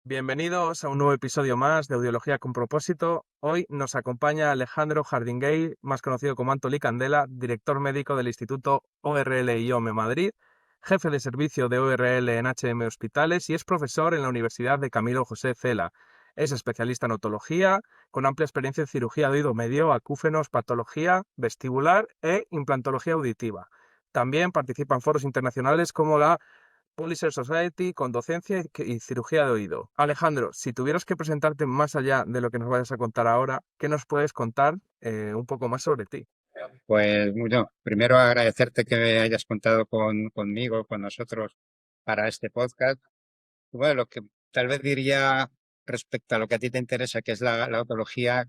Bienvenidos a un nuevo episodio más de Audiología con Propósito. Hoy nos acompaña Alejandro Jardinguey, más conocido como Antolí Candela, director médico del Instituto ORL-IOME Madrid, jefe de servicio de ORL en HM Hospitales y es profesor en la Universidad de Camilo José Cela. Es especialista en otología, con amplia experiencia en cirugía de oído medio, acúfenos, patología vestibular e implantología auditiva. También participa en foros internacionales como la Pulitzer Society con docencia y cirugía de oído. Alejandro, si tuvieras que presentarte más allá de lo que nos vayas a contar ahora, ¿qué nos puedes contar un poco más sobre ti? Pues bueno, primero agradecerte que me hayas contado conmigo, con nosotros para este podcast. Bueno, lo que tal vez diría respecto a lo que a ti te interesa, que es la otología,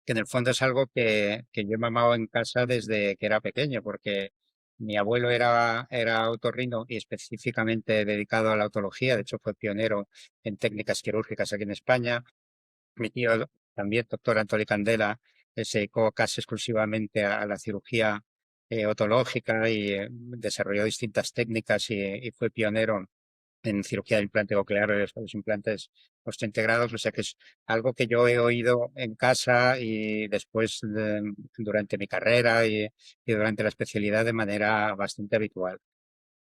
que en el fondo es algo que yo he mamado en casa desde que era pequeño, porque mi abuelo era otorrino y específicamente dedicado a la otología. De hecho, fue pionero en técnicas quirúrgicas aquí en España. Mi tío, también doctor Antolí Candela, se dedicó casi exclusivamente a la cirugía otológica y desarrolló distintas técnicas y fue pionero en cirugía de implante coclear y los implantes osseointegrados. O sea que es algo que yo he oído en casa y después durante mi carrera y durante la especialidad de manera bastante habitual.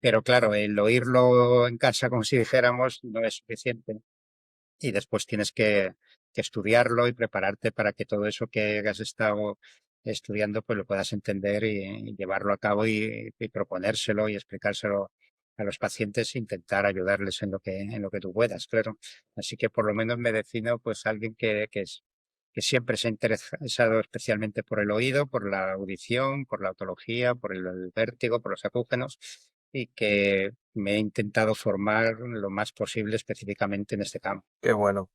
Pero claro, el oírlo en casa, como si dijéramos, no es suficiente y después tienes que estudiarlo y prepararte para que todo eso que has estado estudiando pues lo puedas entender y llevarlo a cabo y proponérselo y explicárselo a los pacientes e intentar ayudarles en lo que tú puedas, claro. Así que por lo menos me defino pues alguien que siempre se ha interesado especialmente por el oído, por la audición, por la otología, por el vértigo, por los acúgenos y que me he intentado formar lo más posible específicamente en este campo. Qué bueno.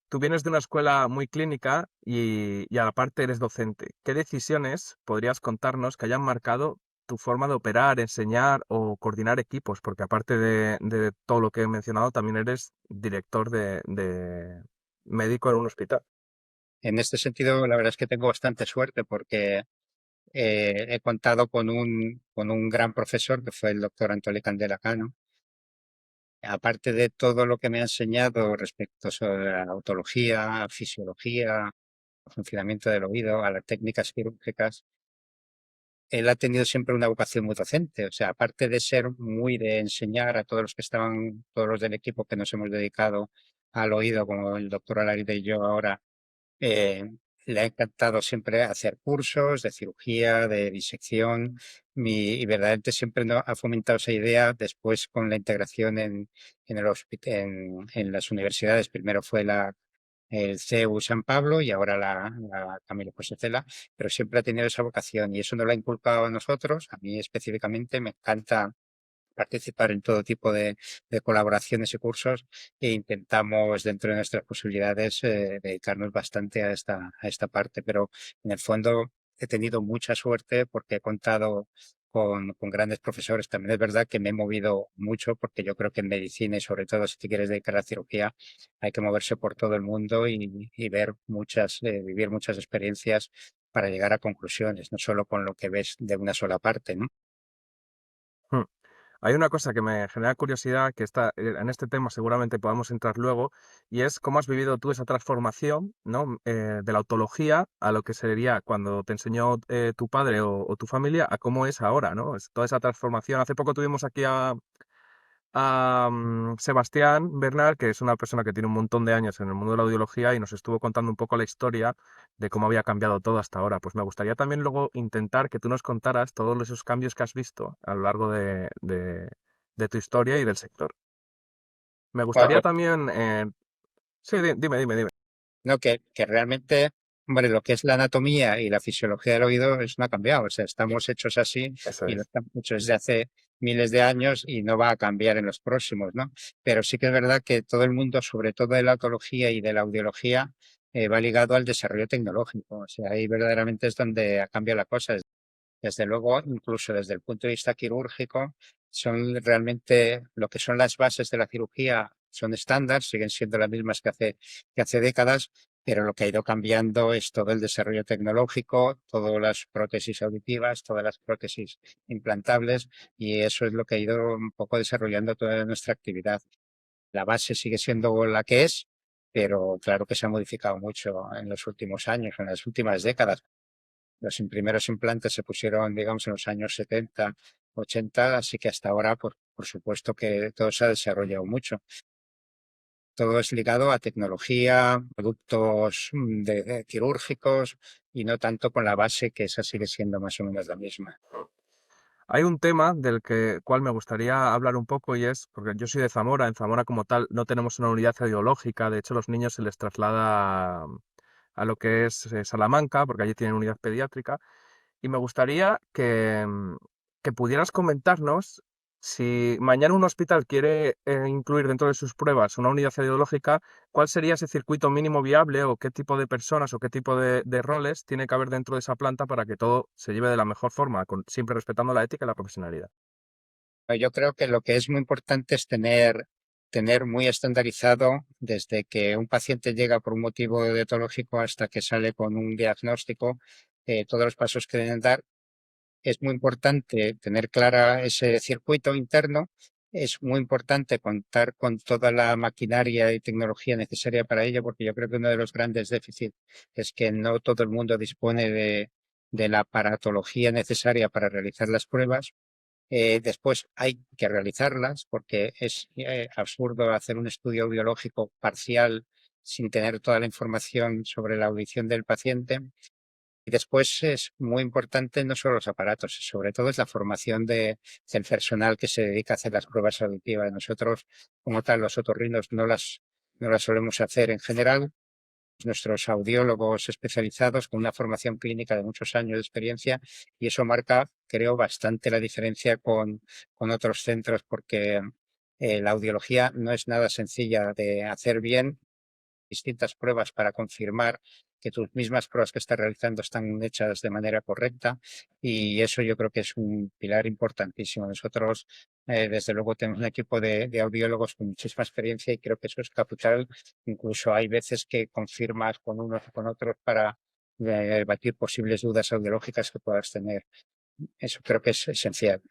Tú vienes de una escuela muy clínica y aparte eres docente. ¿Qué decisiones podrías contarnos que hayan marcado tu forma de operar, enseñar o coordinar equipos? Porque aparte de todo lo que he mencionado, también eres director de médico en un hospital. En este sentido, la verdad es que tengo bastante suerte porque he contado con un gran profesor que fue el doctor Antolí Candela Cano. Aparte de todo lo que me ha enseñado respecto sobre la otología, fisiología, funcionamiento del oído, a las técnicas quirúrgicas, él ha tenido siempre una vocación muy docente. O sea, aparte de ser muy de enseñar a todos los que estaban, todos los del equipo que nos hemos dedicado al oído, como el doctor Alaride y yo ahora, Eh, le ha encantado siempre hacer cursos de cirugía, de disección, y verdaderamente siempre ha fomentado esa idea después con la integración en las universidades. Primero fue el CEU San Pablo y ahora la Camilo José Cela, pero siempre ha tenido esa vocación y eso nos lo ha inculcado a nosotros. A mí específicamente me encanta participar en todo tipo de colaboraciones y cursos e intentamos dentro de nuestras posibilidades dedicarnos bastante a esta parte, pero en el fondo he tenido mucha suerte porque he contado con grandes profesores. También es verdad que me he movido mucho porque yo creo que en medicina y sobre todo si te quieres dedicar a la cirugía hay que moverse por todo el mundo y ver vivir muchas experiencias para llegar a conclusiones, no solo con lo que ves de una sola parte, ¿no? Hmm. Hay una cosa que me genera curiosidad, que está en este tema seguramente podamos entrar luego, y es cómo has vivido tú esa transformación, ¿no? De la otología a lo que sería cuando te enseñó tu padre o tu familia a cómo es ahora, ¿no? Toda esa transformación. Hace poco tuvimos aquí a Sebastián Bernal, que es una persona que tiene un montón de años en el mundo de la audiología y nos estuvo contando un poco la historia de cómo había cambiado todo hasta ahora. Pues me gustaría también luego intentar que tú nos contaras todos esos cambios que has visto a lo largo de tu historia y del sector. Me Bueno, gustaría también... sí, dime. no, que realmente, hombre, lo que es la anatomía y la fisiología del oído es no ha cambiado. O sea, estamos hechos así Eso y lo es. estamos hechos desde hace miles de años y no va a cambiar en los próximos, ¿no? Pero sí que es verdad que todo el mundo, sobre todo de la otología y de la audiología, va ligado al desarrollo tecnológico. O sea, ahí verdaderamente es donde ha cambiado la cosa. Desde luego, incluso desde el punto de vista quirúrgico, son realmente lo que son las bases de la cirugía, son estándar, siguen siendo las mismas que hace décadas, pero lo que ha ido cambiando es todo el desarrollo tecnológico, todas las prótesis auditivas, todas las prótesis implantables, y eso es lo que ha ido un poco desarrollando toda nuestra actividad. La base sigue siendo la que es, pero claro que se ha modificado mucho en los últimos años, en las últimas décadas. Los primeros implantes se pusieron, digamos, en los años 70, 80, así que hasta ahora, por supuesto que todo se ha desarrollado mucho. Todo es ligado a tecnología, productos quirúrgicos y no tanto con la base, que esa sigue siendo más o menos la misma. Hay un tema del cual me gustaría hablar un poco y es, porque yo soy de Zamora, en Zamora como tal no tenemos una unidad radiológica, de hecho los niños se les traslada a lo que es Salamanca, porque allí tienen unidad pediátrica, y me gustaría que pudieras comentarnos si mañana un hospital quiere incluir dentro de sus pruebas una unidad radiológica, ¿cuál sería ese circuito mínimo viable o qué tipo de personas o qué tipo de roles tiene que haber dentro de esa planta para que todo se lleve de la mejor forma, siempre respetando la ética y la profesionalidad? Yo creo que lo que es muy importante es tener muy estandarizado desde que un paciente llega por un motivo etiológico hasta que sale con un diagnóstico, todos los pasos que deben dar. Es muy importante tener clara ese circuito interno. Es muy importante contar con toda la maquinaria y tecnología necesaria para ello, porque yo creo que uno de los grandes déficits es que no todo el mundo dispone de la aparatología necesaria para realizar las pruebas. Después hay que realizarlas porque es absurdo hacer un estudio biológico parcial sin tener toda la información sobre la audición del paciente. Y después es muy importante no solo los aparatos, sobre todo es la formación del personal que se dedica a hacer las pruebas auditivas. Nosotros, como tal, los otorrinos no las solemos hacer en general. Nuestros audiólogos especializados con una formación clínica de muchos años de experiencia, y eso marca, creo, bastante la diferencia con otros centros, porque la audiología no es nada sencilla de hacer bien. Distintas pruebas para confirmar que tus mismas pruebas que estás realizando están hechas de manera correcta, y eso yo creo que es un pilar importantísimo. Nosotros, desde luego, tenemos un equipo de audiólogos con muchísima experiencia y creo que eso es capital. Incluso hay veces que confirmas con unos y con otros para batir posibles dudas audiológicas que puedas tener. Eso creo que es esencial.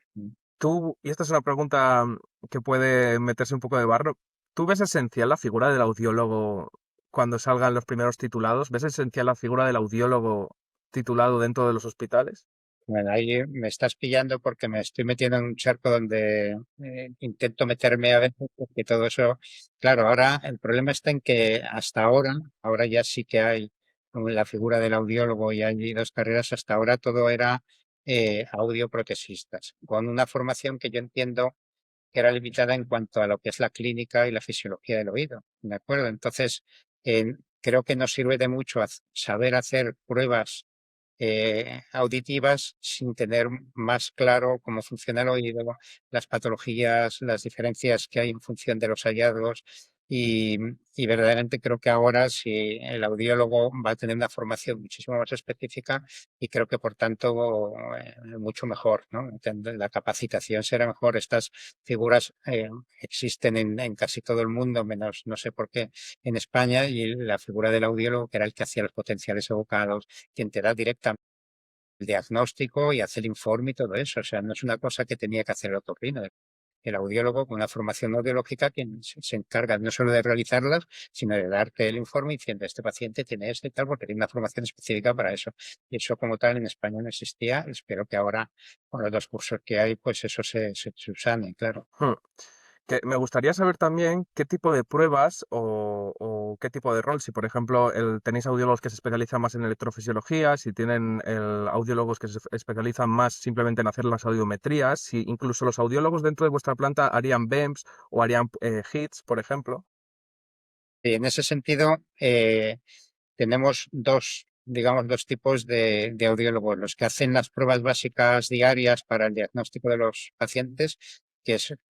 Tú, y esta es una pregunta que puede meterse un poco de barro, ¿tú ves esencial la figura del audiólogo cuando salgan los primeros titulados? ¿Ves esencial la figura del audiólogo titulado dentro de los hospitales? Bueno, ahí me estás pillando porque me estoy metiendo en un charco donde intento meterme a veces, porque todo eso, claro, ahora el problema está en que hasta ahora ya sí que hay como la figura del audiólogo y hay dos carreras. Hasta ahora todo era audioprotesistas, con una formación que yo entiendo que era limitada en cuanto a lo que es la clínica y la fisiología del oído, ¿de acuerdo? Entonces, creo que nos sirve de mucho saber hacer pruebas auditivas sin tener más claro cómo funciona el oído, las patologías, las diferencias que hay en función de los hallazgos. Y verdaderamente creo que ahora si el audiólogo va a tener una formación muchísimo más específica, y creo que por tanto mucho mejor, ¿no? La capacitación será mejor. Estas figuras existen en casi todo el mundo, menos no sé por qué en España, y la figura del audiólogo, que era el que hacía los potenciales evocados, quien te da directamente el diagnóstico y hacer el informe y todo eso. O sea, no es una cosa que tenía que hacer el otorrino. El audiólogo con una formación audiológica, quien se encarga no solo de realizarlas, sino de darte el informe diciendo este paciente tiene esto y tal, porque tiene una formación específica para eso. Y eso como tal en España no existía. Espero que ahora, con los dos cursos que hay, pues eso se subsane, claro. Hmm. Que me gustaría saber también qué tipo de pruebas o qué tipo de rol, si por ejemplo tenéis audiólogos que se especializan más en electrofisiología, si tienen audiólogos que se especializan más simplemente en hacer las audiometrías, si incluso los audiólogos dentro de vuestra planta harían BEMS o harían HITS, por ejemplo. Y en ese sentido, tenemos digamos, dos tipos de audiólogos: los que hacen las pruebas básicas diarias para el diagnóstico de los pacientes,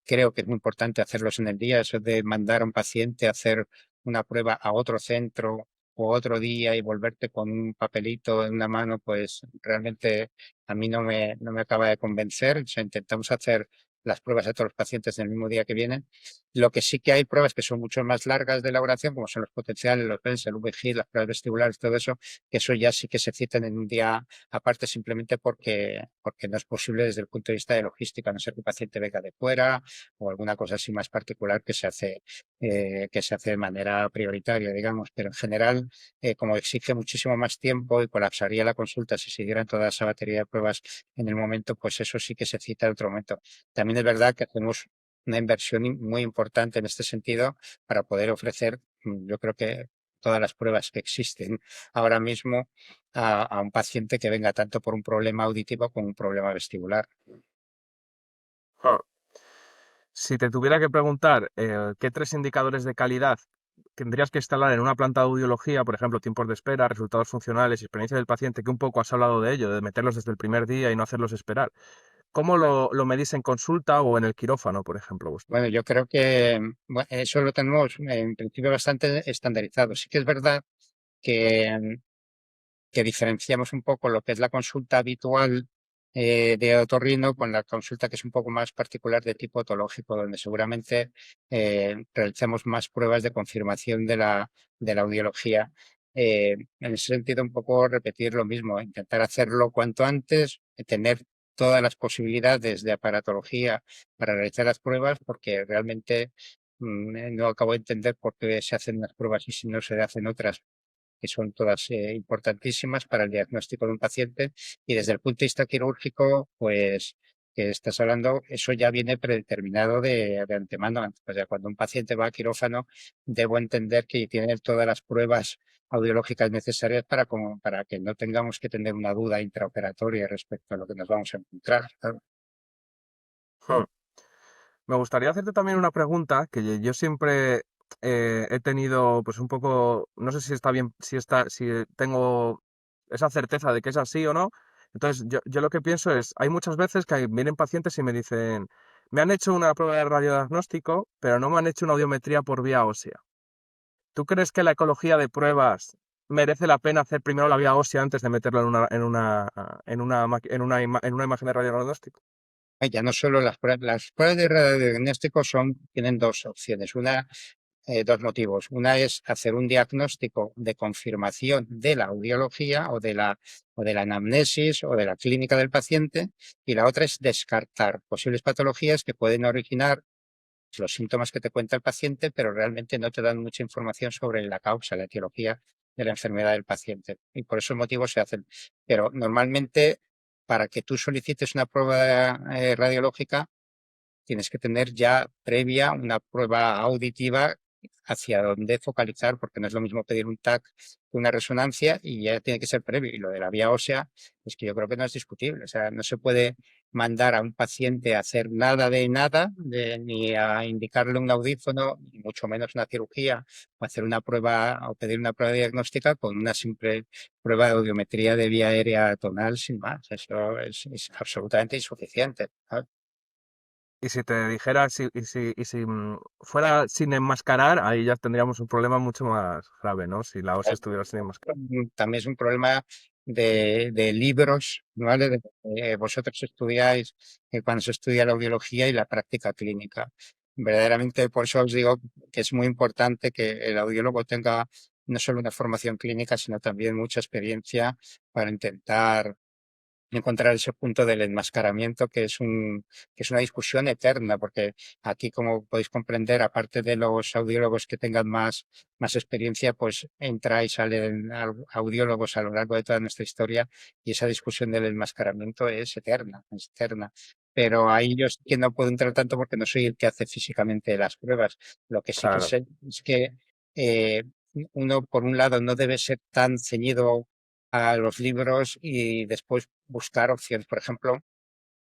creo que es muy importante hacerlos en el día. Eso de mandar a un paciente a hacer una prueba a otro centro o otro día y volverte con un papelito en una mano, pues realmente a mí no me acaba de convencer. O sea, intentamos hacer las pruebas a todos los pacientes en el mismo día que vienen. Lo que sí que hay pruebas que son mucho más largas de elaboración, como son los potenciales, los BENS, el VG, las pruebas vestibulares, todo eso, que eso ya sí que se citan en un día aparte, simplemente porque no es posible desde el punto de vista de logística, a no ser que el paciente venga de fuera o alguna cosa así más particular que se hace que se hace de manera prioritaria, digamos, pero en general, como exige muchísimo más tiempo y colapsaría la consulta si se dieran toda esa batería de pruebas en el momento, pues eso sí que se cita en otro momento. También es verdad que hacemos una inversión muy importante en este sentido para poder ofrecer, yo creo que todas las pruebas que existen ahora mismo a un paciente que venga tanto por un problema auditivo como un problema vestibular. Ah. Si te tuviera que preguntar qué 3 indicadores de calidad tendrías que instalar en una planta de audiología, por ejemplo, tiempos de espera, resultados funcionales, experiencia del paciente, que un poco has hablado de ello, de meterlos desde el primer día y no hacerlos esperar. ¿Cómo lo medís en consulta o en el quirófano, por ejemplo, Bueno, yo creo que eso lo tenemos en principio bastante estandarizado. Sí que es verdad que, que diferenciamos un poco lo que es la consulta habitual de otorrino con la consulta que es un poco más particular de tipo otológico, donde seguramente realizamos más pruebas de confirmación de la audiología. En ese sentido, un poco repetir lo mismo, intentar hacerlo cuanto antes, tener todas las posibilidades de aparatología para realizar las pruebas, porque realmente no acabo de entender por qué se hacen unas pruebas y si no se hacen otras que son todas importantísimas para el diagnóstico de un paciente. Y desde el punto de vista quirúrgico, pues que estás hablando, eso ya viene predeterminado de antemano. O sea, cuando un paciente va a quirófano, debo entender que tiene todas las pruebas audiológicas necesarias para que no tengamos que tener una duda intraoperatoria respecto a lo que nos vamos a encontrar. Claro. Hmm. Me gustaría hacerte también una pregunta que yo siempre he tenido, pues un poco, no sé si está bien, si tengo esa certeza de que es así o no. Entonces, yo lo que pienso es, hay muchas veces que vienen pacientes y me dicen, me han hecho una prueba de radiodiagnóstico, pero no me han hecho una audiometría por vía ósea. ¿Tú crees que la ecología de pruebas merece la pena hacer primero la vía ósea antes de meterlo en una imagen de radiodiagnóstico? Ya no solo las pruebas de radiodiagnóstico tienen dos opciones. Dos motivos. Una es hacer un diagnóstico de confirmación de la audiología o de la anamnesis o de la clínica del paciente, y la otra es descartar posibles patologías que pueden originar los síntomas que te cuenta el paciente, pero realmente no te dan mucha información sobre la causa, la etiología de la enfermedad del paciente. Y por esos motivos se hacen. Pero normalmente, para que tú solicites una prueba radiológica, tienes que tener ya previa una prueba auditiva hacia dónde focalizar, porque no es lo mismo pedir un TAC que una resonancia, y ya tiene que ser previo. Y lo de la vía ósea es que yo creo que no es discutible. O sea, no se puede mandar a un paciente a hacer nada de nada, ni a indicarle un audífono, ni mucho menos una cirugía, o hacer una prueba o pedir una prueba diagnóstica con una simple prueba de audiometría de vía aérea tonal sin más. Eso es absolutamente insuficiente, ¿sabes? Y si te dijera, y si fuera sin enmascarar, ahí ya tendríamos un problema mucho más grave, ¿no? Si la OSI estuviera sin enmascarar. También es un problema de libros, ¿vale? Vosotros estudiáis cuando se estudia la audiología y la práctica clínica. Verdaderamente, por eso os digo que es muy importante que el audiólogo tenga no solo una formación clínica, sino también mucha experiencia para intentar encontrar ese punto del enmascaramiento que es una discusión eterna, porque aquí, como podéis comprender, aparte de los audiólogos que tengan más experiencia, pues entra y salen audiólogos a lo largo de toda nuestra historia, y esa discusión del enmascaramiento es eterna, es eterna. Pero ahí yo sí que no puedo entrar tanto porque no soy el que hace físicamente las pruebas. Lo que sí que Claro, sé es que eh, uno, por un lado, no debe ser tan ceñido a los libros y después buscar opciones. Por ejemplo,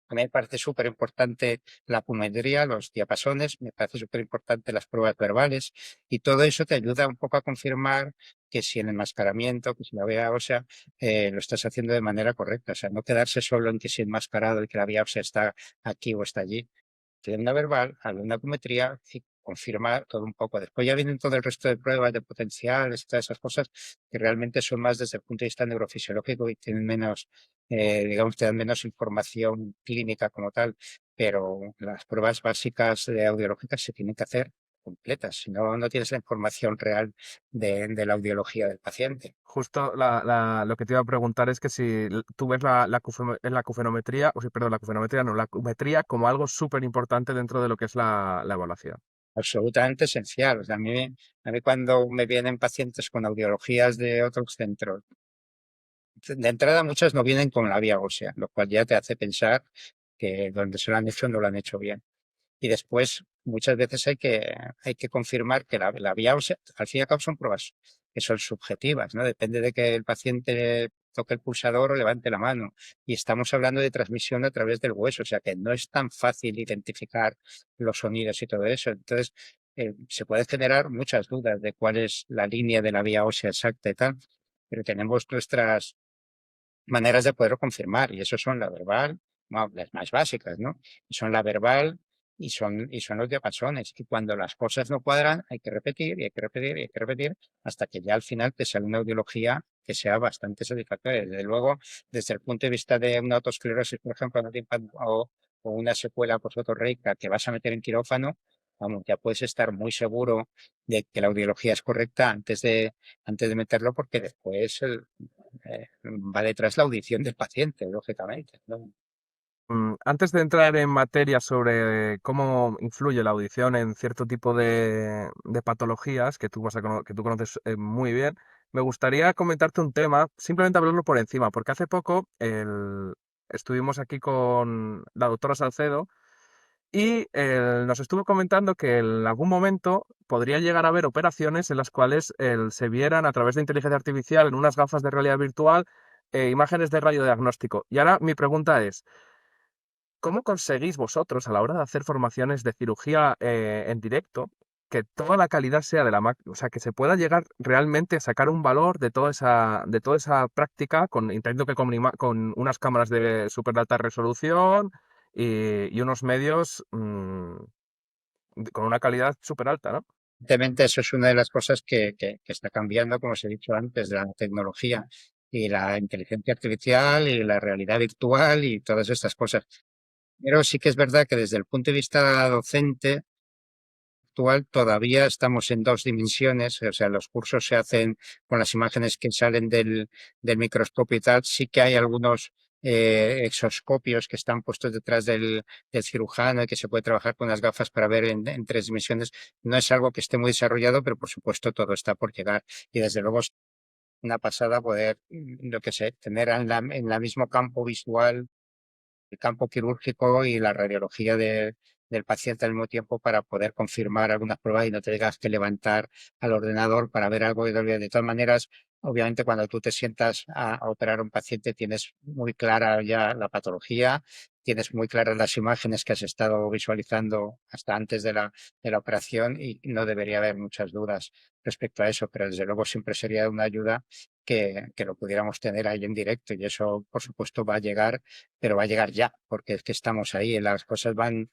a mí me parece súper importante la apometría, los diapasones, me parece súper importante las pruebas verbales, y todo eso te ayuda un poco a confirmar que si el enmascaramiento, que si la vía ósea, lo estás haciendo de manera correcta. O sea, no quedarse solo en que si enmascarado y que la vía ósea está aquí o está allí. Tiene una verbal, hazle una apometría y confirma todo un poco. Después ya vienen todo el resto de pruebas de potenciales, todas esas cosas que realmente son más desde el punto de vista neurofisiológico y tienen menos, digamos, te dan menos información clínica como tal, pero las pruebas básicas de audiológicas se tienen que hacer completas, si no, no tienes la información real de la audiología del paciente. justo lo que te iba a preguntar es que si tú ves la cufenometría, o si, perdón, la cufenometría, no, la acumetría como algo súper importante dentro de lo que es la evaluación. absolutamente esencial. O sea, a mí cuando me vienen pacientes con audiologías de otros centros, de entrada muchas no vienen con la vía ósea, lo cual ya te hace pensar que donde se lo han hecho no lo han hecho bien. Y después, muchas veces hay que confirmar que la vía ósea, al fin y al cabo, son pruebas que son subjetivas, ¿no? Depende de que el paciente toque el pulsador o levante la mano. Y estamos hablando de transmisión a través del hueso, o sea que no es tan fácil identificar los sonidos y todo eso. Entonces, se puede generar muchas dudas de cuál es la línea de la vía ósea exacta y tal, pero tenemos nuestras maneras de poderlo confirmar, y eso son la verbal, no, las más básicas, ¿no? Son la verbal y son los diapasones. Y cuando las cosas no cuadran, hay que repetir y hay que repetir y hay que repetir hasta que ya al final te sale una audiología que sea bastante satisfactoria. Desde luego, desde el punto de vista de una autoesclerosis, por ejemplo, o una secuela postotorreica que vas a meter en quirófano, vamos, ya puedes estar muy seguro de que la audiología es correcta antes de meterlo, porque después va detrás la audición del paciente, lógicamente, ¿no? Antes de entrar en materia sobre cómo influye la audición en cierto tipo de patologías que que tú conoces muy bien, me gustaría comentarte un tema, simplemente hablarlo por encima, porque hace poco estuvimos aquí con la doctora Salcedo y nos estuvo comentando que en algún momento podría llegar a haber operaciones en las cuales se vieran a través de inteligencia artificial en unas gafas de realidad virtual imágenes de radiodiagnóstico. Y ahora mi pregunta es, ¿cómo conseguís vosotros a la hora de hacer formaciones de cirugía en directo que toda la calidad sea de la máquina? O sea, que se pueda llegar realmente a sacar un valor de toda esa práctica, entiendo que con unas cámaras de súper alta resolución y unos medios con una calidad súper alta, ¿no? Evidentemente, eso es una de las cosas que está cambiando, como os he dicho antes, de la tecnología y la inteligencia artificial y la realidad virtual y todas estas cosas. Pero sí que es verdad que desde el punto de vista docente actual todavía estamos en dos dimensiones, o sea, los cursos se hacen con las imágenes que salen del microscopio y tal. Sí que hay algunos exoscopios que están puestos detrás del cirujano y que se puede trabajar con las gafas para ver en tres dimensiones. No es algo que esté muy desarrollado, pero por supuesto todo está por llegar. Y desde luego es una pasada poder, lo que sé, tener en la mismo campo visual el campo quirúrgico y la radiología del paciente al mismo tiempo para poder confirmar algunas pruebas y no te tengas que levantar al ordenador para ver algo. De todas maneras, obviamente cuando tú te sientas a operar a un paciente tienes muy clara ya la patología, tienes muy claras las imágenes que has estado visualizando hasta antes de la operación y no debería haber muchas dudas respecto a eso, pero desde luego siempre sería de una ayuda que lo pudiéramos tener ahí en directo, y eso por supuesto va a llegar, pero va a llegar ya, porque es que estamos ahí, y las cosas van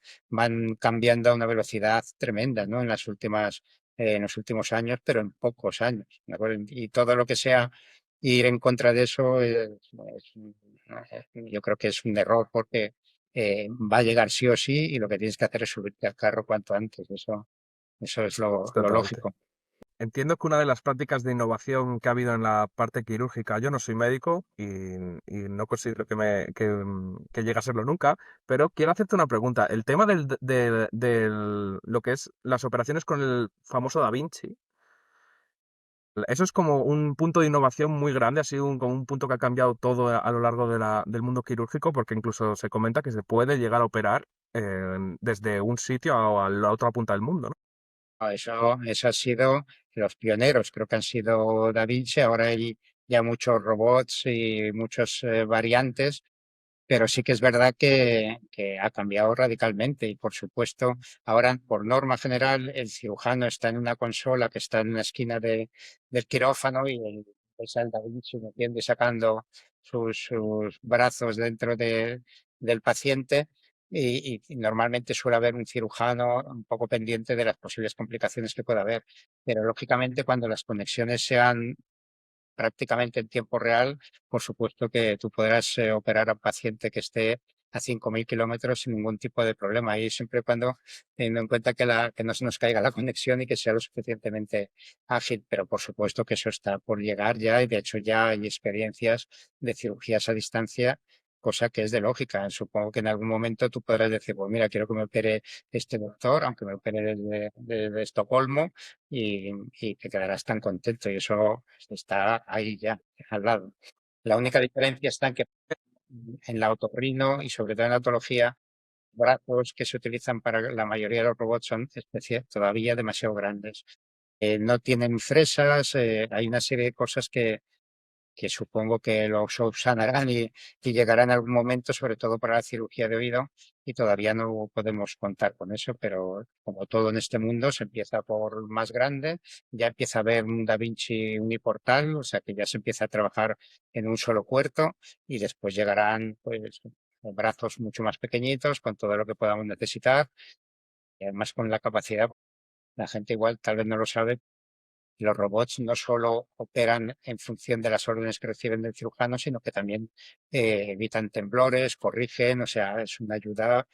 cambiando a una velocidad tremenda, ¿no? En los últimos años, pero en pocos años, ¿de acuerdo? Y todo lo que sea ir en contra de eso, yo creo que es un error, porque va a llegar sí o sí, y lo que tienes que hacer es subirte al carro cuanto antes. Eso es lo Totalmente. lógico. Entiendo que una de las prácticas de innovación que ha habido en la parte quirúrgica, yo no soy médico y no considero que llegue a serlo nunca, pero quiero hacerte una pregunta. El tema lo que es las operaciones con el famoso Da Vinci, eso es como un punto de innovación muy grande, ha sido como un punto que ha cambiado todo a lo largo del mundo quirúrgico, porque incluso se comenta que se puede llegar a operar desde un sitio a la otra punta del mundo, ¿no? Eso ha sido los pioneros, creo que han sido Da Vinci. Ahora hay ya muchos robots y muchas variantes, pero sí que es verdad que ha cambiado radicalmente, y por supuesto, ahora por norma general el cirujano está en una consola que está en una esquina del quirófano, y es el Da Vinci metiendo y sacando sus brazos dentro del paciente, y normalmente suele haber un cirujano un poco pendiente de las posibles complicaciones que pueda haber. Pero lógicamente, cuando las conexiones sean prácticamente en tiempo real, por supuesto que tú podrás operar a un paciente que esté a 5.000 kilómetros sin ningún tipo de problema, y siempre y cuando teniendo en cuenta que no se nos caiga la conexión y que sea lo suficientemente ágil. Pero por supuesto que eso está por llegar ya, y de hecho ya hay experiencias de cirugías a distancia cosa que es de lógica. Supongo que en algún momento tú podrás decir, pues mira, quiero que me opere este doctor, aunque me opere desde Estocolmo, y te quedarás tan contento. Y eso está ahí ya, al lado. La única diferencia está en que en la otorrino y sobre todo en la otología, brazos que se utilizan para la mayoría de los robots son todavía demasiado grandes. No tienen fresas, hay una serie de cosas que supongo que lo subsanarán y llegarán en algún momento, sobre todo para la cirugía de oído, y todavía no podemos contar con eso, pero como todo en este mundo, se empieza por más grande, ya empieza a haber un Da Vinci uniportal, o sea que ya se empieza a trabajar en un solo puerto, y después llegarán pues brazos mucho más pequeñitos con todo lo que podamos necesitar, y además con la capacidad, la gente igual tal vez no lo sabe, los robots no solo operan en función de las órdenes que reciben del cirujano, sino que también evitan temblores, corrigen, o sea, es una ayuda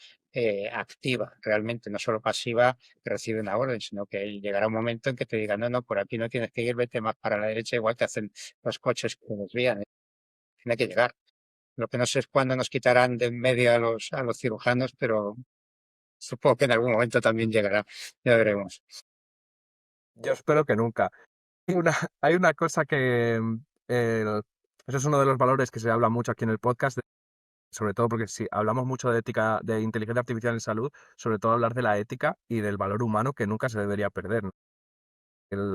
activa, realmente, no solo pasiva que recibe una orden, sino que llegará un momento en que te digan, no, no, por aquí no tienes que ir, vete más para la derecha, igual te hacen los coches que te desvían, tiene que llegar. Lo que no sé es cuándo nos quitarán de en medio a los cirujanos, pero supongo que en algún momento también llegará, ya veremos. Yo espero que nunca. Hay una, hay una cosa que, eso es uno de los valores que se habla mucho aquí en el podcast, sobre todo porque si hablamos mucho de ética, de inteligencia artificial en salud, sobre todo hablar de la ética y del valor humano que nunca se debería perder, ¿no?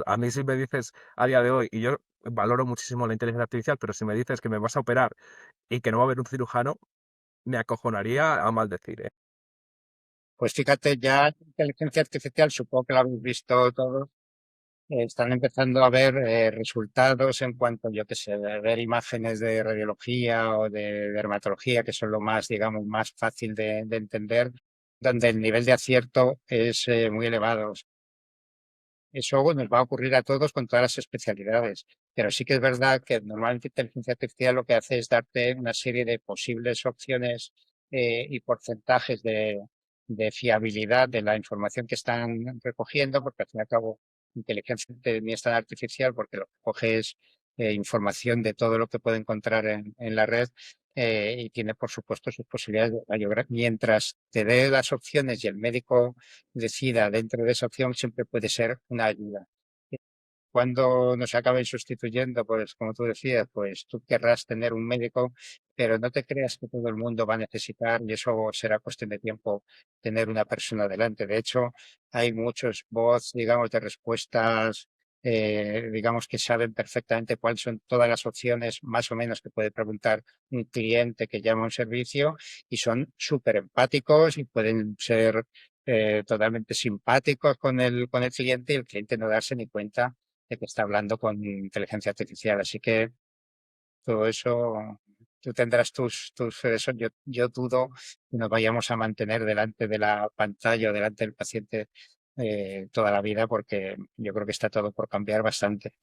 A mí si me dices a día de hoy, y yo valoro muchísimo la inteligencia artificial, pero si me dices que me vas a operar y que no va a haber un cirujano, me acojonaría a maldecir, ¿eh? Pues fíjate, ya inteligencia artificial, supongo que lo habéis visto todos, están empezando a ver resultados en cuanto, yo qué sé, de ver imágenes de radiología o de dermatología, que son lo más, digamos, más fácil de entender, donde el nivel de acierto es muy elevado. Eso nos va a ocurrir a todos con todas las especialidades, pero sí que es verdad que normalmente inteligencia artificial lo que hace es darte una serie de posibles opciones y porcentajes de fiabilidad de la información que están recogiendo, porque al fin y al cabo inteligencia ni es tan artificial porque lo que coge es información de todo lo que puede encontrar en la red y tiene por supuesto sus posibilidades de radiografía. Mientras te dé las opciones y el médico decida dentro de esa opción siempre puede ser una ayuda. Cuando nos acaben sustituyendo, pues como tú decías, pues tú querrás tener un médico, pero no te creas que todo el mundo va a necesitar, y eso será cuestión de tiempo, tener una persona delante. De hecho, hay muchos bots, digamos, de respuestas, digamos, que saben perfectamente cuáles son todas las opciones, más o menos, que puede preguntar un cliente que llama a un servicio, y son súper empáticos y pueden ser totalmente simpáticos con el cliente y el cliente no darse ni cuenta de que está hablando con inteligencia artificial. Así que todo eso, tú tendrás tus eso. Yo dudo que nos vayamos a mantener delante de la pantalla o delante del paciente toda la vida porque yo creo que está todo por cambiar bastante.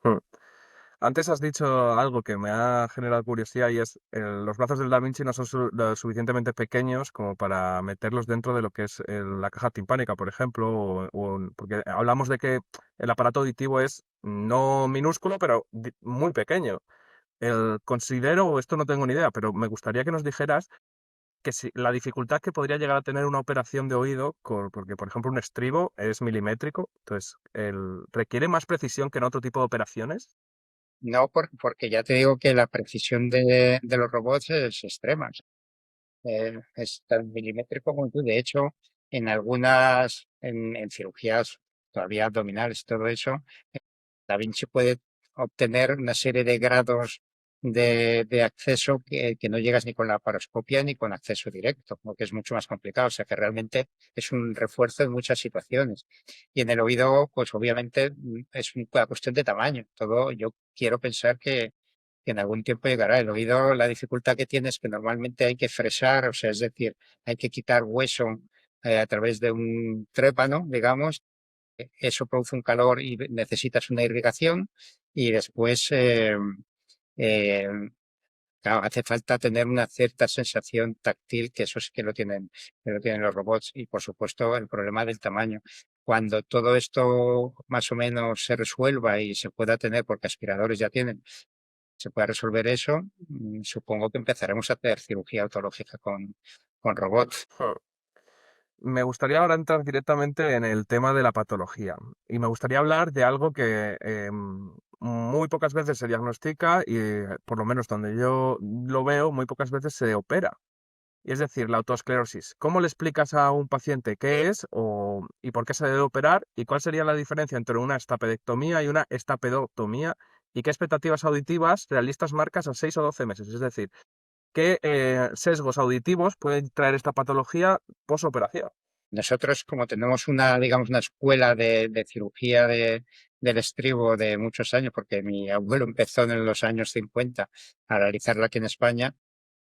Hmm. Antes has dicho algo que me ha generado curiosidad y es los brazos del Da Vinci no son lo suficientemente pequeños como para meterlos dentro de lo que es la caja timpánica, por ejemplo, porque hablamos de que el aparato auditivo es no minúsculo, pero muy pequeño. Considero, esto no tengo ni idea, pero me gustaría que nos dijeras que si, la dificultad que podría llegar a tener una operación de oído, porque por ejemplo un estribo es milimétrico, entonces requiere más precisión que en otro tipo de operaciones. No, porque ya te digo que la precisión de los robots es extrema. Es tan milimétrico como tú. De hecho, en cirugías todavía abdominales, todo eso, Da Vinci puede obtener una serie de grados de acceso que no llegas ni con la paroscopia ni con acceso directo, lo que es mucho más complicado. O sea que realmente es un refuerzo en muchas situaciones. Y en el oído, pues obviamente es una cuestión de tamaño. Todo, yo quiero pensar que en algún tiempo llegará. El oído, la dificultad que tiene es que normalmente hay que fresar, o sea, es decir, hay que quitar hueso a través de un trépano, digamos, eso produce un calor y necesitas una irrigación y después eh, claro, hace falta tener una cierta sensación táctil, que eso sí que lo tienen los robots y por supuesto el problema del tamaño. Cuando todo esto más o menos se resuelva y se pueda tener, porque aspiradores ya tienen, se pueda resolver eso, supongo que empezaremos a hacer cirugía autológica con robots. Hmm. Me gustaría ahora entrar directamente en el tema de la patología y me gustaría hablar de algo que muy pocas veces se diagnostica y por lo menos donde yo lo veo, muy pocas veces se opera. Y es decir, la autoesclerosis. ¿Cómo le explicas a un paciente qué es y por qué se debe operar y cuál sería la diferencia entre una estapedectomía y una estapedotomía y qué expectativas auditivas realistas marcas a 6 o 12 meses? Es decir, ¿qué sesgos auditivos pueden traer esta patología posoperación? Nosotros, como tenemos una, digamos, una escuela de cirugía del estribo de muchos años, porque mi abuelo empezó en los años 50 a realizarla aquí en España,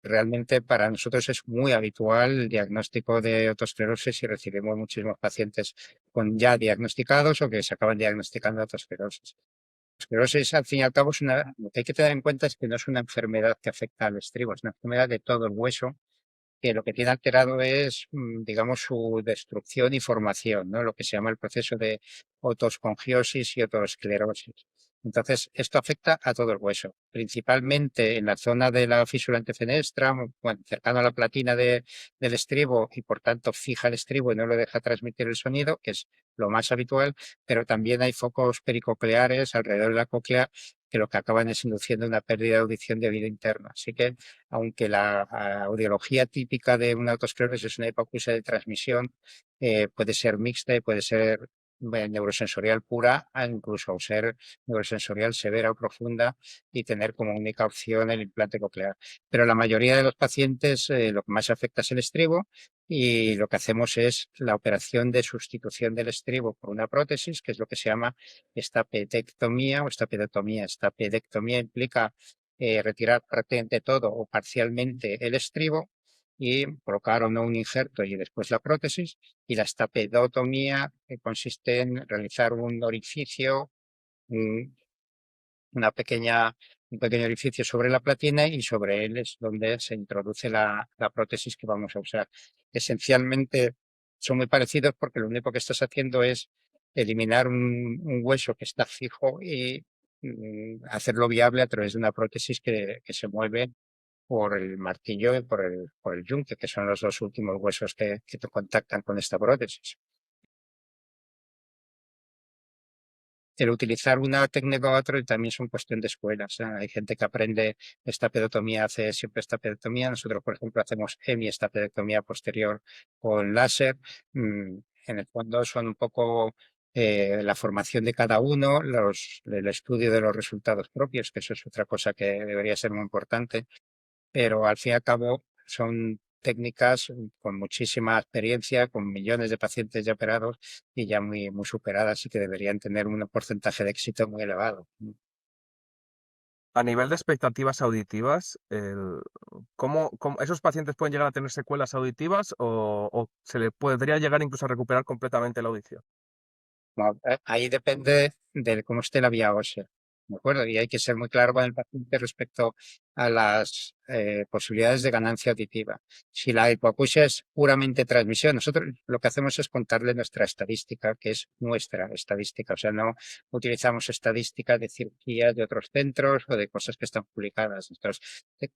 realmente para nosotros es muy habitual el diagnóstico de autoesclerosis y recibimos muchísimos pacientes con ya diagnosticados o que se acaban diagnosticando autoesclerosis. La esclerosis, al fin y al cabo, lo que hay que tener en cuenta es que no es una enfermedad que afecta al estribo, es una enfermedad de todo el hueso que lo que tiene alterado es, digamos, su destrucción y formación, ¿no? Lo que se llama el proceso de otoscongiosis y otosclerosis. Entonces, esto afecta a todo el hueso, principalmente en la zona de la físula antefenestra, bueno, cercano a la platina del estribo y por tanto fija el estribo y no lo deja transmitir el sonido, que es lo más habitual, pero también hay focos pericocleares alrededor de la cóclea que lo que acaban es induciendo una pérdida de audición de oído interno. Así que aunque la audiología típica de una autoesclerosis es una hipoacusia de transmisión, puede ser mixta y puede ser neurosensorial pura, incluso ser neurosensorial severa o profunda y tener como única opción el implante coclear. Pero la mayoría de los pacientes lo que más afecta es el estribo y lo que hacemos es la operación de sustitución del estribo por una prótesis, que es lo que se llama estapedectomía o estapedotomía. Estapedectomía implica retirar prácticamente todo o parcialmente el estribo y colocar o no un injerto y después la prótesis. Y la estapedotomía consiste en realizar un orificio, un, una pequeña, un pequeño orificio sobre la platina y sobre él es donde se introduce la prótesis que vamos a usar. Esencialmente son muy parecidos porque lo único que estás haciendo es eliminar un hueso que está fijo y hacerlo viable a través de una prótesis que se mueve por el martillo y por el yunque, que son los dos últimos huesos que te contactan con esta prótesis. El utilizar una técnica u otra también son cuestión de escuelas. Hay gente que aprende esta pedotomía, hace siempre esta pedotomía. Nosotros, por ejemplo, hacemos esta pedectomía posterior con láser. En el fondo son un poco la formación de cada uno, el estudio de los resultados propios, que eso es otra cosa que debería ser muy importante, pero al fin y al cabo son técnicas con muchísima experiencia, con millones de pacientes ya operados y ya muy, muy superadas y que deberían tener un porcentaje de éxito muy elevado. A nivel de expectativas auditivas, ¿esos pacientes pueden llegar a tener secuelas auditivas o se le podría llegar incluso a recuperar completamente la audición? Ahí depende de cómo esté la vía ósea, ¿de acuerdo? Y hay que ser muy claro con el paciente respecto a las posibilidades de ganancia auditiva. Si la hipoacusia es puramente transmisión, nosotros lo que hacemos es contarle nuestra estadística, que es nuestra estadística. O sea, no utilizamos estadística de cirugías de otros centros o de cosas que están publicadas. Nosotros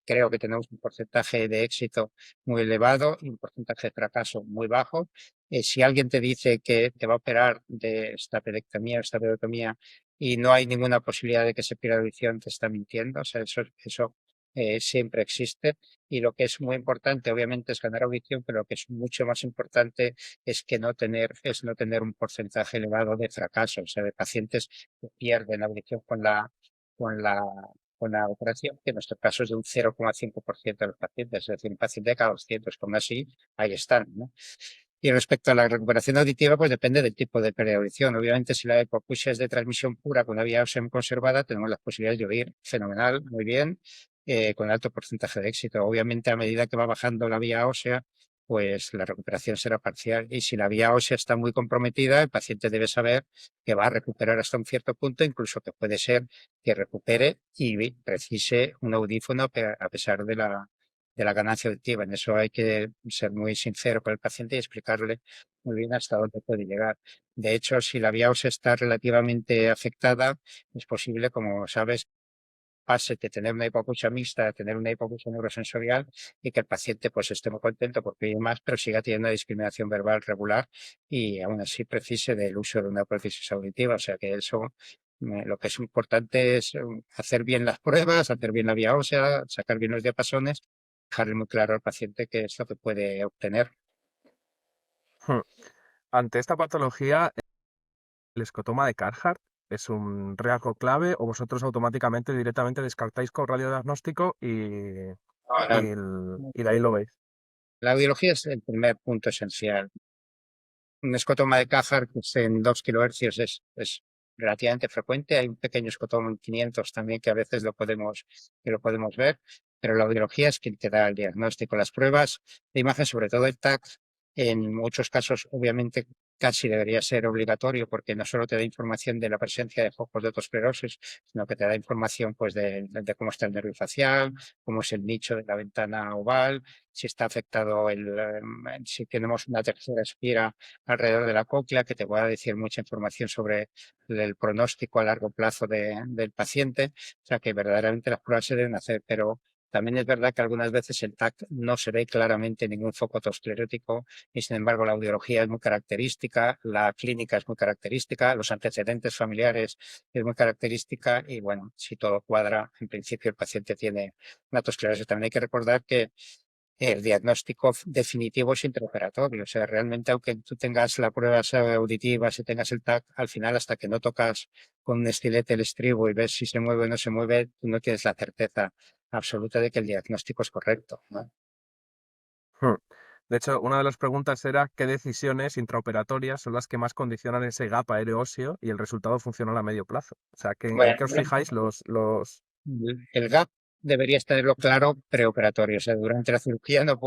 creo que tenemos un porcentaje de éxito muy elevado y un porcentaje de fracaso muy bajo. Si alguien te dice que te va a operar de estapedectomía o estapedotomía y no hay ninguna posibilidad de que se pierda audición, te está mintiendo. O sea, eso siempre existe. Y lo que es muy importante, obviamente, es ganar audición, pero lo que es mucho más importante es no tener un porcentaje elevado de fracaso, o sea, de pacientes que pierden audición con la, con la operación, que en nuestro caso es de un 0,5% de los pacientes, es decir, un paciente de cada 200, como así, ahí están, ¿no? Y respecto a la recuperación auditiva, pues depende del tipo de pérdida de audición. Obviamente, si la hipoacusia es de transmisión pura con una vía ósea conservada, tenemos las posibilidades de oír fenomenal, muy bien, con alto porcentaje de éxito. Obviamente, a medida que va bajando la vía ósea, pues la recuperación será parcial. Y si la vía ósea está muy comprometida, el paciente debe saber que va a recuperar hasta un cierto punto, incluso que puede ser que recupere y precise un audífono a pesar de la ganancia auditiva. En eso hay que ser muy sincero con el paciente y explicarle muy bien hasta dónde puede llegar. De hecho, si la vía ósea está relativamente afectada, es posible, como sabes, pase de tener una hipoacusia mixta a tener una hipoacusia neurosensorial y que el paciente pues esté muy contento porque oye más, pero siga teniendo una discriminación verbal regular y aún así precise del uso de una prótesis auditiva. O sea que eso, lo que es importante es hacer bien las pruebas, hacer bien la vía ósea, sacar bien los diapasones, dejarle muy claro al paciente qué es lo que puede obtener. Hmm. Ante esta patología, ¿el escotoma de Carhart es un rasgo clave o vosotros automáticamente directamente descartáis con radiodiagnóstico Ahora, y de ahí lo veis? la audiología es el primer punto esencial. Un escotoma de Cajar que es en 2 kHz es relativamente frecuente. Hay un pequeño escotoma en 500 también que lo podemos ver, pero la audiología es quien te da el diagnóstico. Las pruebas de imagen, sobre todo el TAC, en muchos casos obviamente casi debería ser obligatorio porque no solo te da información de la presencia de focos de otosclerosis, sino que te da información pues de cómo está el nervio facial, cómo es el nicho de la ventana oval, si está afectado si tenemos una tercera espira alrededor de la cóclea, que te va a decir mucha información sobre el pronóstico a largo plazo del paciente. O sea que verdaderamente las pruebas se deben hacer, pero también es verdad que algunas veces el TAC no se ve claramente ningún foco autoesclerótico y sin embargo la audiología es muy característica, la clínica es muy característica, los antecedentes familiares es muy característica y bueno, si todo cuadra, en principio el paciente tiene una autoesclerosis. También hay que recordar que el diagnóstico definitivo es intraoperatorio. O sea, realmente, aunque tú tengas la prueba auditiva, si tengas el TAC, al final, hasta que no tocas con un estilete el estribo y ves si se mueve o no se mueve, tú no tienes la certeza absoluta de que el diagnóstico es correcto, ¿no? Hmm. De hecho, una de las preguntas era qué decisiones intraoperatorias son las que más condicionan ese gap aéreo óseo y el resultado funcional a medio plazo. O sea, ¿en qué os Bueno, fijáis los... el gap deberías tenerlo claro preoperatorio. O sea, durante la cirugía no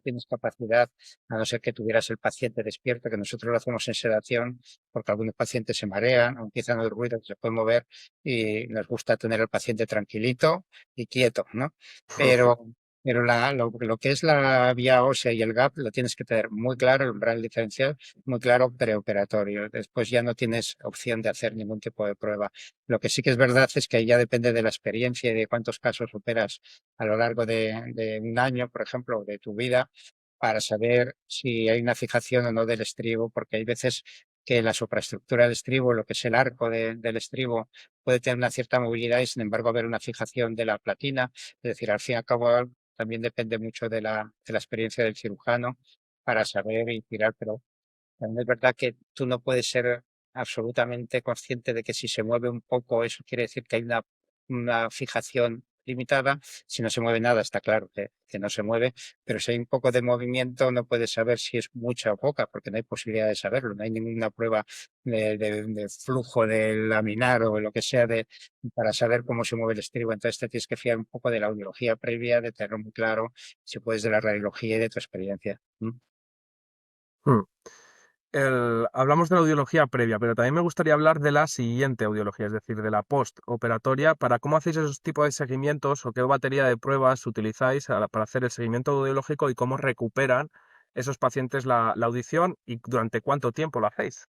tienes capacidad, a no ser que tuvieras el paciente despierto, que nosotros lo hacemos en sedación, porque algunos pacientes se marean o empiezan a oír ruido, que se pueden mover y nos gusta tener al paciente tranquilito y quieto, ¿no? Pero, lo que es la vía ósea y el gap lo tienes que tener muy claro, el umbral diferencial, muy claro preoperatorio. Después ya no tienes opción de hacer ningún tipo de prueba. Lo que sí que es verdad es que ahí ya depende de la experiencia y de cuántos casos operas a lo largo de un año, por ejemplo, de tu vida, para saber si hay una fijación o no del estribo, porque hay veces que la supraestructura del estribo, lo que es el arco del estribo, puede tener una cierta movilidad y sin embargo haber una fijación de la platina. Es decir, al fin y al cabo también depende mucho de la experiencia del cirujano para saber y tirar, pero también es verdad que tú no puedes ser absolutamente consciente de que si se mueve un poco, eso quiere decir que hay una fijación limitada. Si no se mueve nada, está claro que no se mueve, pero si hay un poco de movimiento, no puedes saber si es mucha o poca, porque no hay posibilidad de saberlo. No hay ninguna prueba de flujo de laminar o lo que sea para saber cómo se mueve el estribo. Entonces te tienes que fiar un poco de la audiología previa, de tenerlo muy claro, si puedes de la radiología y de tu experiencia. ¿Mm? Hmm. Hablamos de la audiología previa, pero también me gustaría hablar de la siguiente audiología, es decir, de la postoperatoria, para cómo hacéis esos tipos de seguimientos o qué batería de pruebas utilizáis para hacer el seguimiento audiológico y cómo recuperan esos pacientes la audición y durante cuánto tiempo lo hacéis.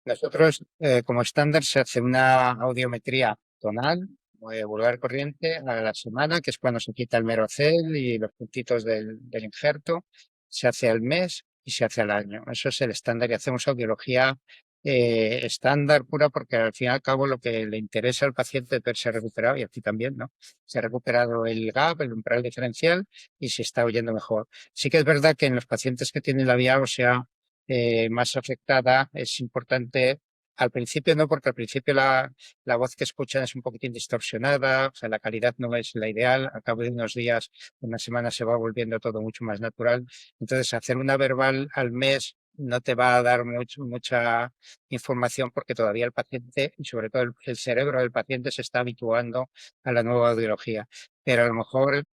Nosotros, como estándar, se hace una audiometría tonal, vulgar corriente, a la semana, que es cuando se quita el merocel y los puntitos del injerto. Se hace al mes y se hace al año. Eso es el estándar y hacemos audiología estándar pura porque al fin y al cabo lo que le interesa al paciente es verse recuperado y a ti también, ¿no? Se ha recuperado el gap, el umbral diferencial y se está oyendo mejor. Sí que es verdad que en los pacientes que tienen la vía ósea más afectada, es importante. Al principio no, porque al principio la voz que escuchan es un poquitín distorsionada, o sea, la calidad no es la ideal. Al cabo de unos días, una semana se va volviendo todo mucho más natural. Entonces, hacer una verbal al mes no te va a dar mucha información porque todavía el paciente y sobre todo el cerebro del paciente se está habituando a la nueva audiología. Pero a lo mejor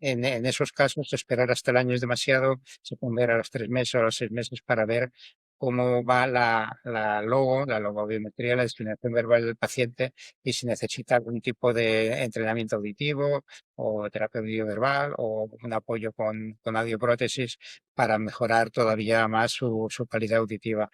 en esos casos, esperar hasta el año es demasiado, se pueden ver a los 3 meses o a los 6 meses para ver cómo va la logobiometría, la discriminación verbal del paciente y si necesita algún tipo de entrenamiento auditivo o terapia audioverbal o un apoyo con audioprótesis para mejorar todavía más su calidad auditiva.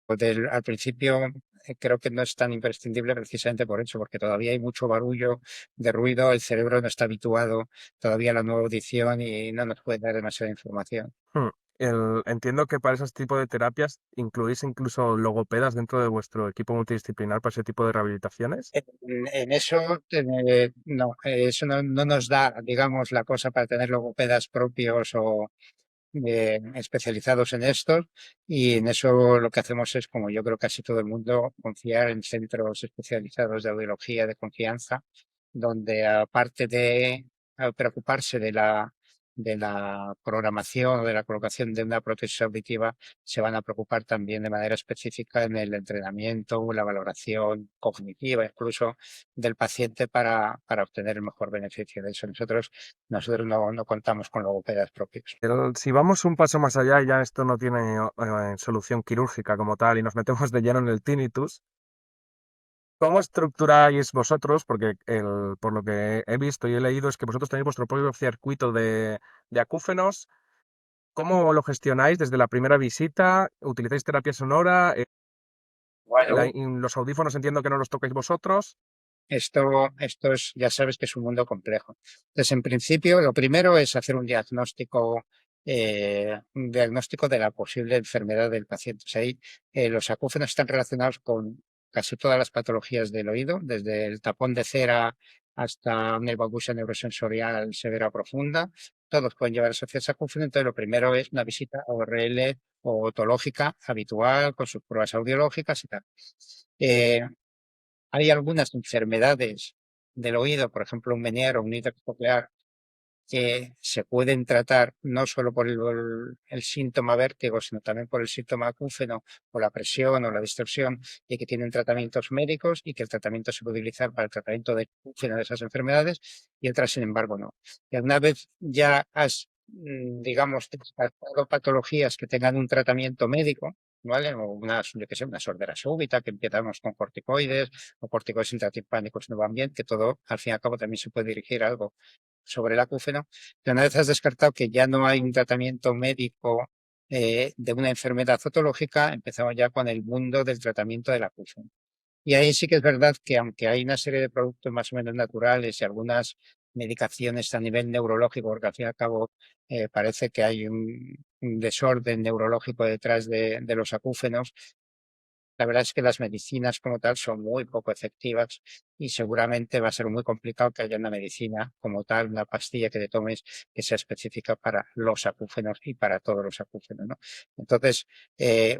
Al principio creo que no es tan imprescindible precisamente por eso, porque todavía hay mucho barullo de ruido, el cerebro no está habituado todavía a la nueva audición y no nos puede dar demasiada información. Hmm. Entiendo que para esos tipos de terapias incluís incluso logopedas dentro de vuestro equipo multidisciplinar para ese tipo de rehabilitaciones. En eso, no, eso no nos da, digamos, la cosa para tener logopedas propios o especializados en esto, y en eso lo que hacemos es, como yo creo casi todo el mundo, confiar en centros especializados de audiología de confianza, donde aparte de preocuparse de la programación o de la colocación de una prótesis auditiva, se van a preocupar también de manera específica en el entrenamiento, la valoración cognitiva, incluso del paciente para obtener el mejor beneficio de eso. Nosotros no contamos con logopedas propios. Pero si vamos un paso más allá y ya esto no tiene solución quirúrgica como tal y nos metemos de lleno en el tinnitus, ¿cómo estructuráis vosotros? Porque por lo que he visto y he leído es que vosotros tenéis vuestro propio circuito de acúfenos. ¿Cómo lo gestionáis desde la primera visita? ¿Utilizáis terapia sonora? Bueno, Los audífonos entiendo que no los tocáis vosotros. esto es, ya sabes que es un mundo complejo. Entonces, en principio, lo primero es hacer un diagnóstico de la posible enfermedad del paciente. O sea, ahí, los acúfenos están relacionados con casi todas las patologías del oído, desde el tapón de cera hasta una hipoacusia neurosensorial severa o profunda. Todos pueden llevar asociados a acúfeno. Entonces, lo primero es una visita ORL o otológica habitual con sus pruebas audiológicas y tal. Eh, Hay algunas enfermedades del oído, por ejemplo, un meniere o un ictus coclear, que se pueden tratar no solo por el síntoma vértigo, sino también por el síntoma acúfeno o la presión o la distorsión, y que tienen tratamientos médicos y que el tratamiento se puede utilizar para el tratamiento de acúfeno de esas enfermedades, y otras, sin embargo, no. Y una vez ya has, digamos, descartado patologías que tengan un tratamiento médico, ¿vale? O yo que sé, una sordera súbita, que empezamos con corticoides o corticoides intratimpánicos no van bien, que todo, al fin y al cabo, también se puede dirigir a algo sobre el acúfeno, pero una vez has descartado que ya no hay un tratamiento médico de una enfermedad otológica, empezamos ya con el mundo del tratamiento del acúfeno. Y ahí sí que es verdad que aunque hay una serie de productos más o menos naturales y algunas medicaciones a nivel neurológico, porque al fin y al cabo parece que hay un desorden neurológico detrás de los acúfenos, la verdad es que las medicinas como tal son muy poco efectivas y seguramente va a ser muy complicado que haya una medicina como tal, una pastilla que te tomes que sea específica para los acúfenos y para todos los acúfenos, ¿no? Entonces,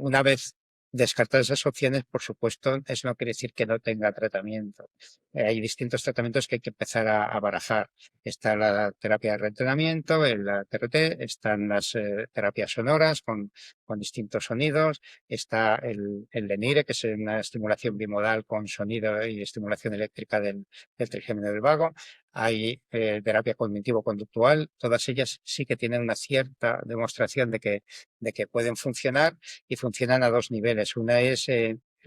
una vez descartadas esas opciones, por supuesto, eso no quiere decir que no tenga tratamiento. Hay distintos tratamientos que hay que empezar a barajar. Está la terapia de reentrenamiento, el TRT, están las terapias sonoras con distintos sonidos, está el Lenire, que es una estimulación bimodal con sonido y estimulación eléctrica del trigémino del vago. Hay terapia cognitivo-conductual. Todas ellas sí que tienen una cierta demostración de que pueden funcionar, y funcionan a dos niveles. Una es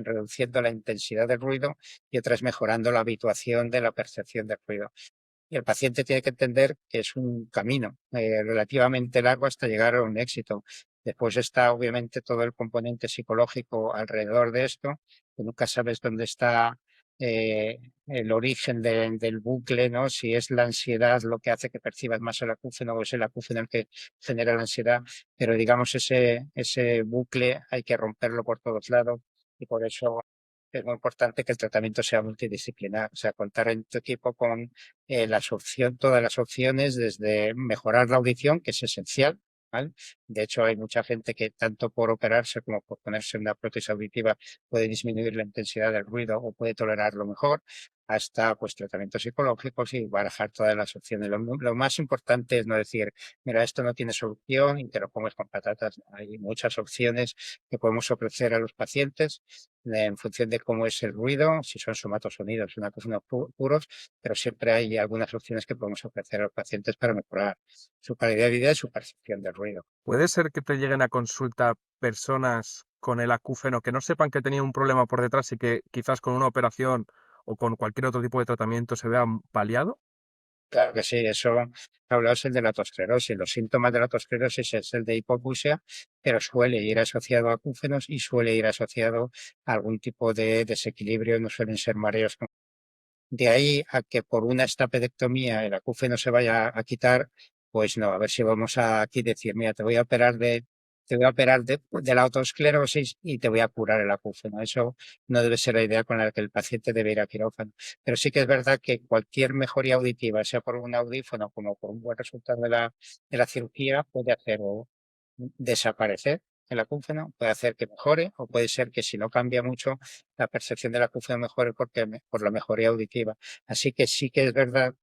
reduciendo la intensidad del ruido, y otra es mejorando la habituación de la percepción del ruido. Y el paciente tiene que entender que es un camino relativamente largo hasta llegar a un éxito. Después está obviamente todo el componente psicológico alrededor de esto, que nunca sabes dónde está el origen del bucle, ¿no? Si es la ansiedad lo que hace que percibas más el acúfeno, o es el acúfeno el que genera la ansiedad, pero digamos ese bucle hay que romperlo por todos lados, y por eso es muy importante que el tratamiento sea multidisciplinar, o sea, contar en tu equipo con todas las opciones, desde mejorar la audición, que es esencial, ¿vale? De hecho, hay mucha gente que tanto por operarse como por ponerse una prótesis auditiva puede disminuir la intensidad del ruido o puede tolerarlo mejor, hasta pues tratamientos psicológicos y barajar todas las opciones. Lo más importante es no decir, mira, esto no tiene solución y te lo comes con patatas. Hay muchas opciones que podemos ofrecer a los pacientes en función de cómo es el ruido, si son somatosonidos, una cosa puros, pero siempre hay algunas opciones que podemos ofrecer a los pacientes para mejorar su calidad de vida y su percepción del ruido. ¿Puede ser que te lleguen a consulta personas con el acúfeno que no sepan que tenía un problema por detrás y que quizás con una operación o con cualquier otro tipo de tratamiento se vean paliado? Claro que sí, eso hablado es el de la tosclerosis. Los síntomas de la tosclerosis es el de hipoacusia, pero suele ir asociado a acúfenos y suele ir asociado a algún tipo de desequilibrio, no suelen ser mareos. De ahí a que por una estapedectomía el acúfeno se vaya a quitar, pues no, a ver si vamos a aquí decir, mira, te voy a operar de la autoesclerosis y te voy a curar el acúfeno. Eso no debe ser la idea con la que el paciente debe ir a quirófano. Pero sí que es verdad que cualquier mejoría auditiva, sea por un audífono como por un buen resultado de la cirugía, puede hacer o desaparecer el acúfeno, puede hacer que mejore o puede ser que si no cambia mucho la percepción del acúfeno mejore por la mejoría auditiva. Así que sí que es verdad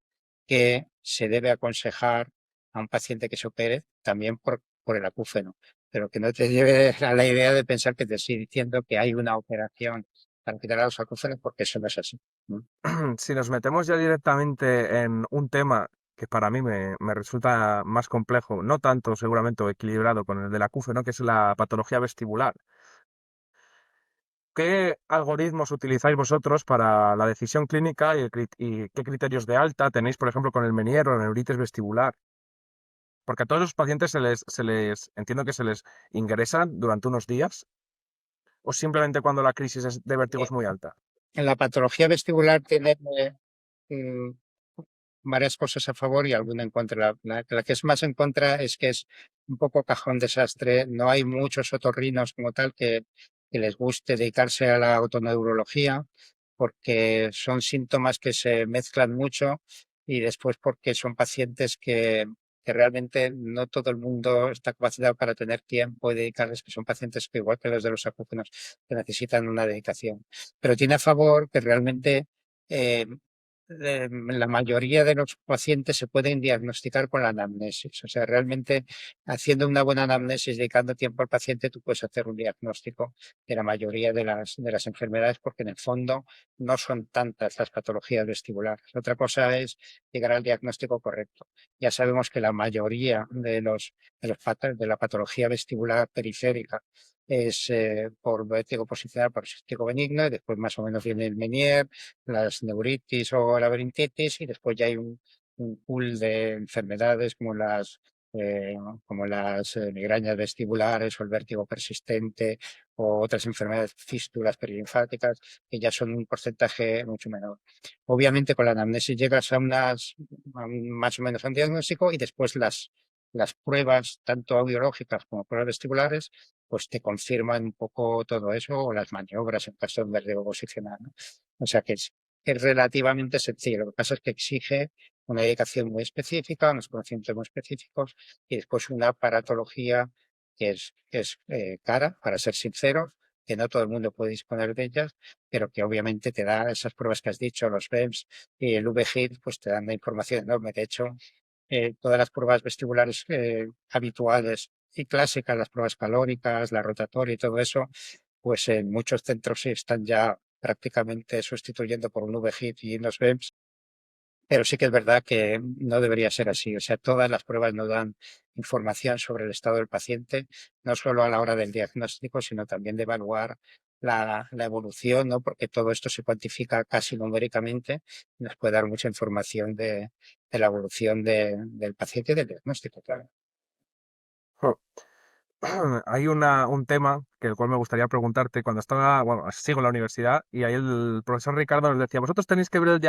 que se debe aconsejar a un paciente que se opere también por el acúfeno, pero que no te lleve a la idea de pensar que te estoy diciendo que hay una operación para quitar a los acúfenos, porque eso no es así. ¿No? Si nos metemos ya directamente en un tema que para mí me resulta más complejo, no tanto seguramente o equilibrado con el del acúfeno, que es la patología vestibular. ¿Qué algoritmos utilizáis vosotros para la decisión clínica y qué criterios de alta tenéis, por ejemplo, con el Meniere o la neuritis vestibular? Porque a todos los pacientes entiendo que se les ingresan durante unos días o simplemente cuando la crisis de vértigo Eh, es muy alta. La patología vestibular tiene mm, varias cosas a favor y alguna en contra. La que es más en contra es que es un poco cajón desastre. No hay muchos otorrinos como tal que les guste dedicarse a la autoneurología porque son síntomas que se mezclan mucho y después porque son pacientes que realmente no todo el mundo está capacitado para tener tiempo y dedicarles, que son pacientes que igual que los de los acúfenos, que necesitan una dedicación. Pero tiene a favor que realmente eh, la mayoría de los pacientes se pueden diagnosticar con la anamnesis. O sea, realmente haciendo una buena anamnesis, dedicando tiempo al paciente, tú puedes hacer un diagnóstico de la mayoría de las enfermedades, porque en el fondo no son tantas las patologías vestibulares. Otra cosa es llegar al diagnóstico correcto. Ya sabemos que la mayoría de la patología vestibular periférica es por vértigo posicional paroxístico benigno, y después más o menos viene el Meniere, las neuritis o laberintitis, y después ya hay un pool de enfermedades eh, como las migrañas vestibulares o el vértigo persistente o otras enfermedades, fístulas perilinfáticas, que ya son un porcentaje mucho menor. Obviamente con la anamnesis llegas más o menos a un diagnóstico y después las pruebas, tanto audiológicas como pruebas vestibulares, pues te confirman un poco todo eso o las maniobras en caso de un vértigo posicional, ¿no? O sea que es relativamente sencillo. Lo que pasa es que exige una dedicación muy específica, unos conocimientos muy específicos y después una aparatología que es cara, para ser sinceros, que no todo el mundo puede disponer de ellas, pero que obviamente te da esas pruebas que has dicho, los BEMS y el VGIT, pues te dan una información enorme. De hecho, todas las pruebas vestibulares habituales y clásicas, las pruebas calóricas, la rotatoria y todo eso, pues en muchos centros se están ya prácticamente sustituyendo por un VGIT y unos BEMS, pero sí que es verdad que no debería ser así. O sea, todas las pruebas nos dan información sobre el estado del paciente, no solo a la hora del diagnóstico, sino también de evaluar la evolución, ¿no? Porque todo esto se cuantifica casi numéricamente y nos puede dar mucha información de la evolución del paciente y del diagnóstico, claro. Jo. Hay un tema que el cual me gustaría preguntarte cuando estaba, bueno, sigo en la universidad y ahí el profesor Ricardo nos decía, vosotros tenéis que ver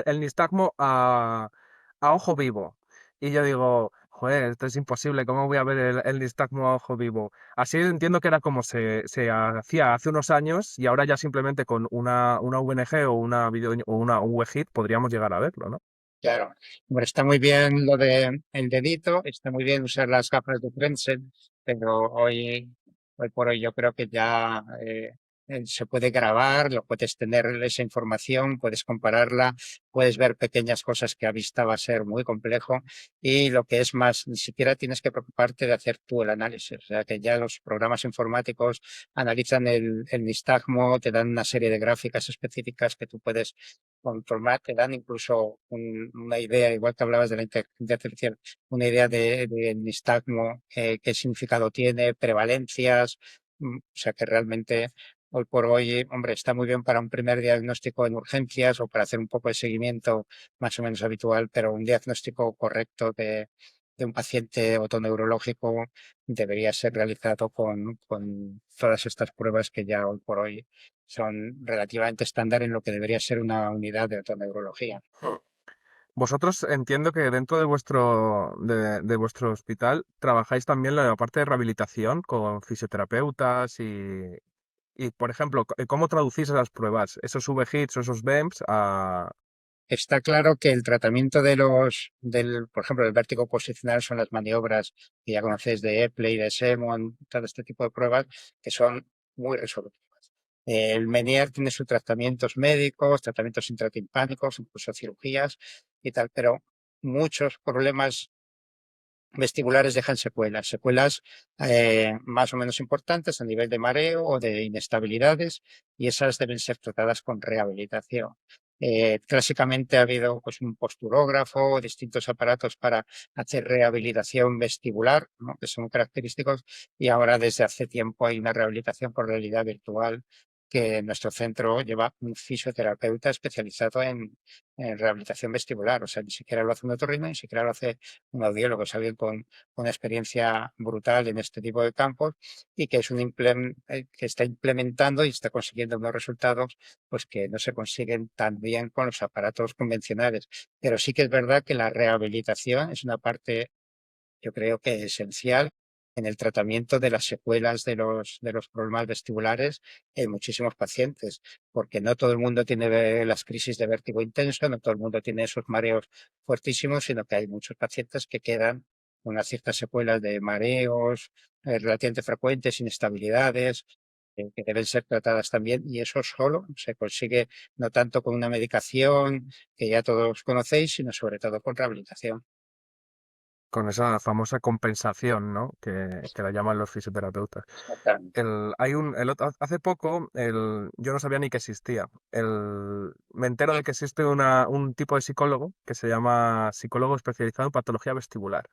el nistagmo a ojo vivo. Y yo digo, joder, esto es imposible, ¿cómo voy a ver el nistagmo a ojo vivo? Así entiendo que era como se hacía hace unos años y ahora ya simplemente con una VNG o o una UEGIT podríamos llegar a verlo, ¿no? Claro, bueno, está muy bien lo de el dedito, está muy bien usar las gafas de Frentzen, pero hoy por hoy yo creo que ya se puede grabar, lo puedes tener esa información, puedes compararla, puedes ver pequeñas cosas que a vista va a ser muy complejo y lo que es más, ni siquiera tienes que preocuparte de hacer tú el análisis, o sea que ya los programas informáticos analizan el nistagmo, te dan una serie de gráficas específicas que tú puedes controlar, te dan incluso una idea, igual que hablabas de la inteligencia artificial, una idea de nistagmo, qué significado tiene, prevalencias, o sea que realmente hoy por hoy, hombre, está muy bien para un primer diagnóstico en urgencias o para hacer un poco de seguimiento más o menos habitual, pero un diagnóstico correcto de un paciente otoneurológico debería ser realizado con todas estas pruebas que ya hoy por hoy son relativamente estándar en lo que debería ser una unidad de otoneurología. Vosotros entiendo que dentro de vuestro hospital trabajáis también la parte de rehabilitación con fisioterapeutas y, por ejemplo, ¿cómo traducís esas pruebas, esos V-hits o esos BEMS a... Está claro que el tratamiento por ejemplo, del vértigo posicional son las maniobras que ya conocéis de Epley, de Semon, todo este tipo de pruebas que son muy resolutivas. El Menier tiene sus tratamientos médicos, tratamientos intratimpánicos, incluso cirugías y tal, pero muchos problemas vestibulares dejan secuelas más o menos importantes a nivel de mareo o de inestabilidades, y esas deben ser tratadas con rehabilitación. Clásicamente ha habido pues, un posturógrafo, distintos aparatos para hacer rehabilitación vestibular, ¿no? Que son característicos, y ahora desde hace tiempo hay una rehabilitación por realidad virtual que en nuestro centro lleva un fisioterapeuta especializado en rehabilitación vestibular. O sea, ni siquiera lo hace un otorrino, ni siquiera lo hace un audiólogo, es alguien con una experiencia brutal en este tipo de campos y que es que está implementando y está consiguiendo unos resultados pues que no se consiguen tan bien con los aparatos convencionales. Pero sí que es verdad que la rehabilitación es una parte, yo creo que esencial en el tratamiento de las secuelas de los problemas vestibulares en muchísimos pacientes, porque no todo el mundo tiene las crisis de vértigo intenso, no todo el mundo tiene esos mareos fuertísimos, sino que hay muchos pacientes que quedan con unas ciertas secuelas de mareos relativamente frecuentes, inestabilidades, que deben ser tratadas también, y eso solo se consigue no tanto con una medicación que ya todos conocéis, sino sobre todo con rehabilitación. con esa famosa compensación, ¿no? Que la llaman los fisioterapeutas. Exactamente. Hace poco, yo no sabía ni que existía. Me entero de que existe un tipo de psicólogo que se llama psicólogo especializado en patología vestibular.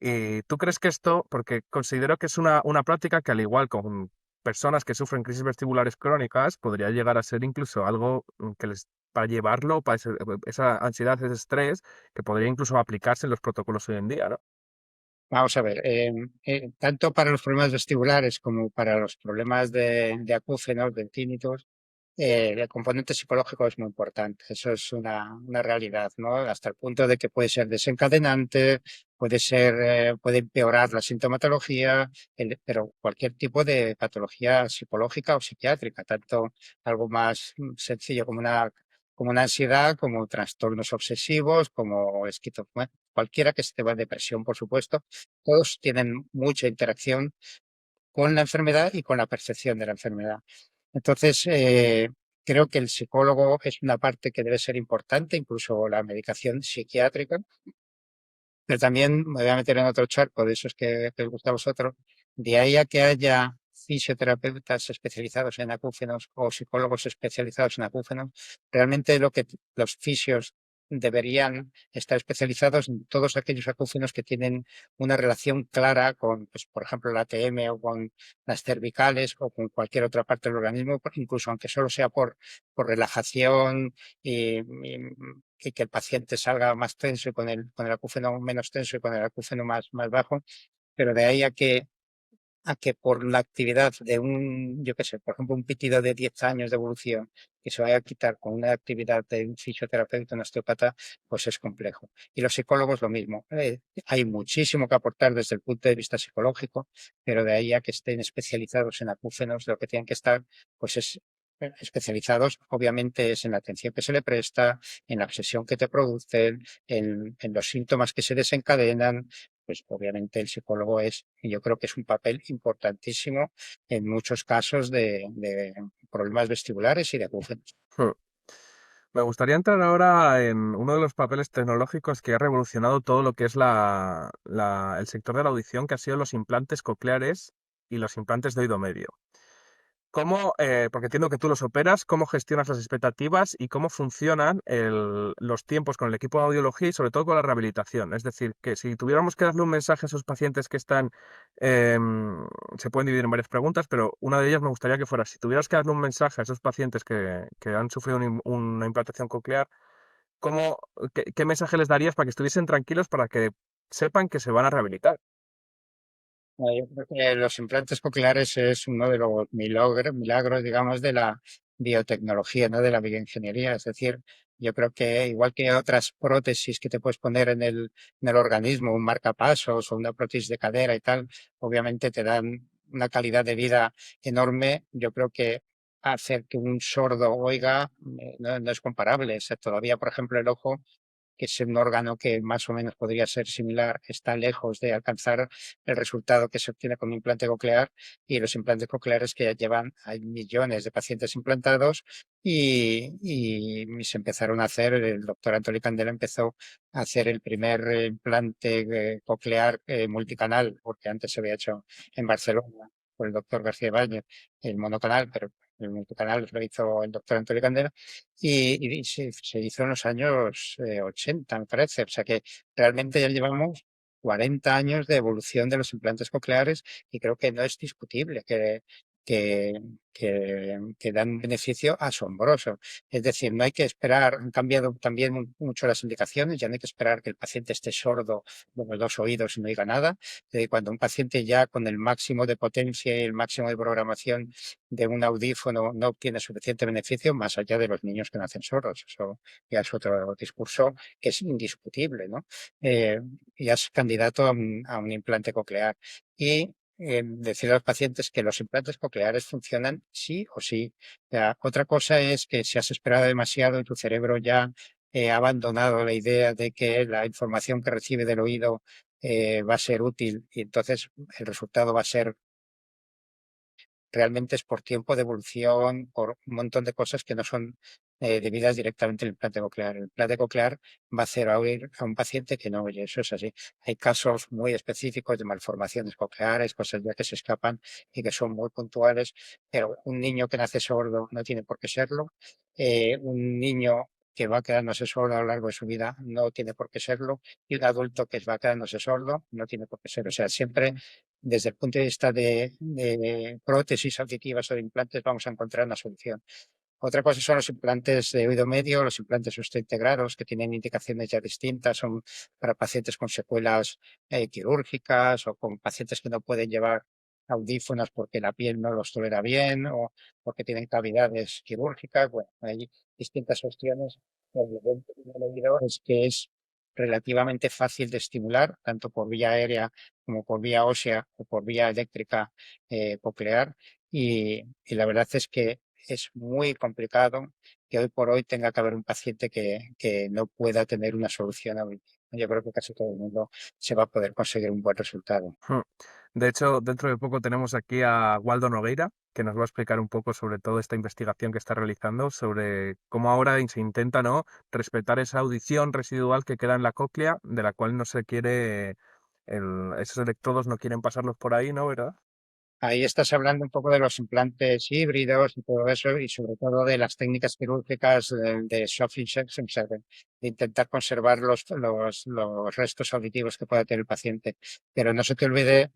¿Y tú crees que esto, porque considero que es una práctica que al igual con personas que sufren crisis vestibulares crónicas, podría llegar a ser incluso algo que les, para llevarlo, esa ansiedad, ese estrés, que podría incluso aplicarse en los protocolos hoy en día, ¿no? Vamos a ver, tanto para los problemas vestibulares como para los problemas de acúfenos, de tinnitus, el componente psicológico es muy importante. Eso es una realidad, ¿no? Hasta el punto de que puede ser desencadenante, puede empeorar la sintomatología, pero cualquier tipo de patología psicológica o psiquiátrica, tanto algo más sencillo como una ansiedad, como trastornos obsesivos, como esquizofrenia, cualquiera que esté en depresión, por supuesto, todos tienen mucha interacción con la enfermedad y con la percepción de la enfermedad. Entonces, creo que el psicólogo es una parte que debe ser importante, incluso la medicación psiquiátrica, pero también me voy a meter en otro charco de esos que os gusta a vosotros, de ahí a que haya fisioterapeutas especializados en acúfenos o psicólogos especializados en acúfenos, realmente los fisios deberían estar especializados en todos aquellos acúfenos que tienen una relación clara con, pues, por ejemplo, la ATM o con las cervicales o con cualquier otra parte del organismo, incluso aunque solo sea por relajación y que el paciente salga más tenso y con el acúfeno menos tenso y con el acúfeno más bajo, pero de ahí a que por la actividad de yo qué sé, por ejemplo, un pitido de 10 años de evolución que se vaya a quitar con una actividad de un fisioterapeuta, un osteópata, pues es complejo. Y los psicólogos lo mismo. Hay muchísimo que aportar desde el punto de vista psicológico, pero de ahí a que estén especializados en acúfenos, lo que tienen que estar, pues es especializados, obviamente, es en la atención que se le presta, en la obsesión que te producen, en los síntomas que se desencadenan, pues obviamente el psicólogo y yo creo que es un papel importantísimo en muchos casos de problemas vestibulares y de acúfenos. Hmm. Me gustaría entrar ahora en uno de los papeles tecnológicos que ha revolucionado todo lo que es el sector de la audición, que ha sido los implantes cocleares y los implantes de oído medio. porque entiendo que tú los operas, cómo gestionas las expectativas y cómo funcionan los tiempos con el equipo de audiología y sobre todo con la rehabilitación. Es decir, que si tuviéramos que darle un mensaje a esos pacientes que están, se pueden dividir en varias preguntas, pero una de ellas me gustaría que fuera, si tuvieras que darle un mensaje a esos pacientes que han sufrido una implantación coclear, qué mensaje les darías para que estuviesen tranquilos, para que sepan que se van a rehabilitar? Yo creo que los implantes cocleares es uno de los milagros, digamos, de la biotecnología, ¿no? De la bioingeniería. Es decir, yo creo que igual que otras prótesis que te puedes poner en el organismo, un marcapasos o una prótesis de cadera y tal, obviamente te dan una calidad de vida enorme. Yo creo que hacer que un sordo oiga no es comparable. O sea, todavía, por ejemplo, el ojo, que es un órgano que más o menos podría ser similar, está lejos de alcanzar el resultado que se obtiene con un implante coclear, y los implantes cocleares que ya llevan, hay millones de pacientes implantados y se empezaron a hacer, el doctor Antoli Candela empezó a hacer el primer implante coclear multicanal, porque antes se había hecho en Barcelona por el doctor García Ibáñez, el monocanal, pero el multicanal lo hizo el doctor Antoli Candela y se hizo en los años 80, me parece. O sea que realmente ya llevamos 40 años de evolución de los implantes cocleares y creo que no es discutible que, que dan un beneficio asombroso. Es decir, no hay que esperar, han cambiado también mucho las indicaciones, ya no hay que esperar que el paciente esté sordo de los dos oídos y no oiga nada. Cuando un paciente ya con el máximo de potencia y el máximo de programación de un audífono no obtiene suficiente beneficio, más allá de los niños que nacen sordos. Eso ya es otro discurso que es indiscutible, ¿no? Eh, ya es candidato a un implante coclear. Y decir a los pacientes que los implantes cocleares funcionan sí o sí. O sea, otra cosa es que si has esperado demasiado y tu cerebro ya ha abandonado la idea de que la información que recibe del oído va a ser útil y entonces el resultado va a ser realmente es por tiempo de evolución, por un montón de cosas que no son debidas directamente al implante coclear. El implante coclear va a hacer oír a un paciente que no oye, eso es así. Hay casos muy específicos de malformaciones cocleares, cosas ya que se escapan y que son muy puntuales, pero un niño que nace sordo no tiene por qué serlo. Un niño que va quedándose sordo a lo largo de su vida no tiene por qué serlo, y un adulto que va quedándose sordo no tiene por qué serlo. O sea, siempre desde el punto de vista de prótesis auditivas o de implantes vamos a encontrar una solución. Otra cosa son los implantes de oído medio, los implantes osteointegrados, que tienen indicaciones ya distintas, son para pacientes con secuelas quirúrgicas o con pacientes que no pueden llevar audífonos porque la piel no los tolera bien o porque tienen cavidades quirúrgicas. Bueno, hay distintas opciones. El evento del oído es que es relativamente fácil de estimular, tanto por vía aérea como por vía ósea o por vía eléctrica coclear. Y la verdad es que es muy complicado que hoy por hoy tenga que haber un paciente que no pueda tener una solución auditiva. Yo creo que casi todo el mundo se va a poder conseguir un buen resultado. Hmm. De hecho, dentro de poco tenemos aquí a Waldo Nogueira, que nos va a explicar un poco sobre toda esta investigación que está realizando, sobre cómo ahora se intenta, ¿no?, respetar esa audición residual que queda en la cóclea, de la cual no se quiere, esos electrodos no quieren pasarlos por ahí, ¿no? ¿Verdad? Ahí estás hablando un poco de los implantes híbridos y todo eso, y sobre todo de las técnicas quirúrgicas de soft injection, o sea, de intentar conservar los restos auditivos que pueda tener el paciente. Pero no se te olvide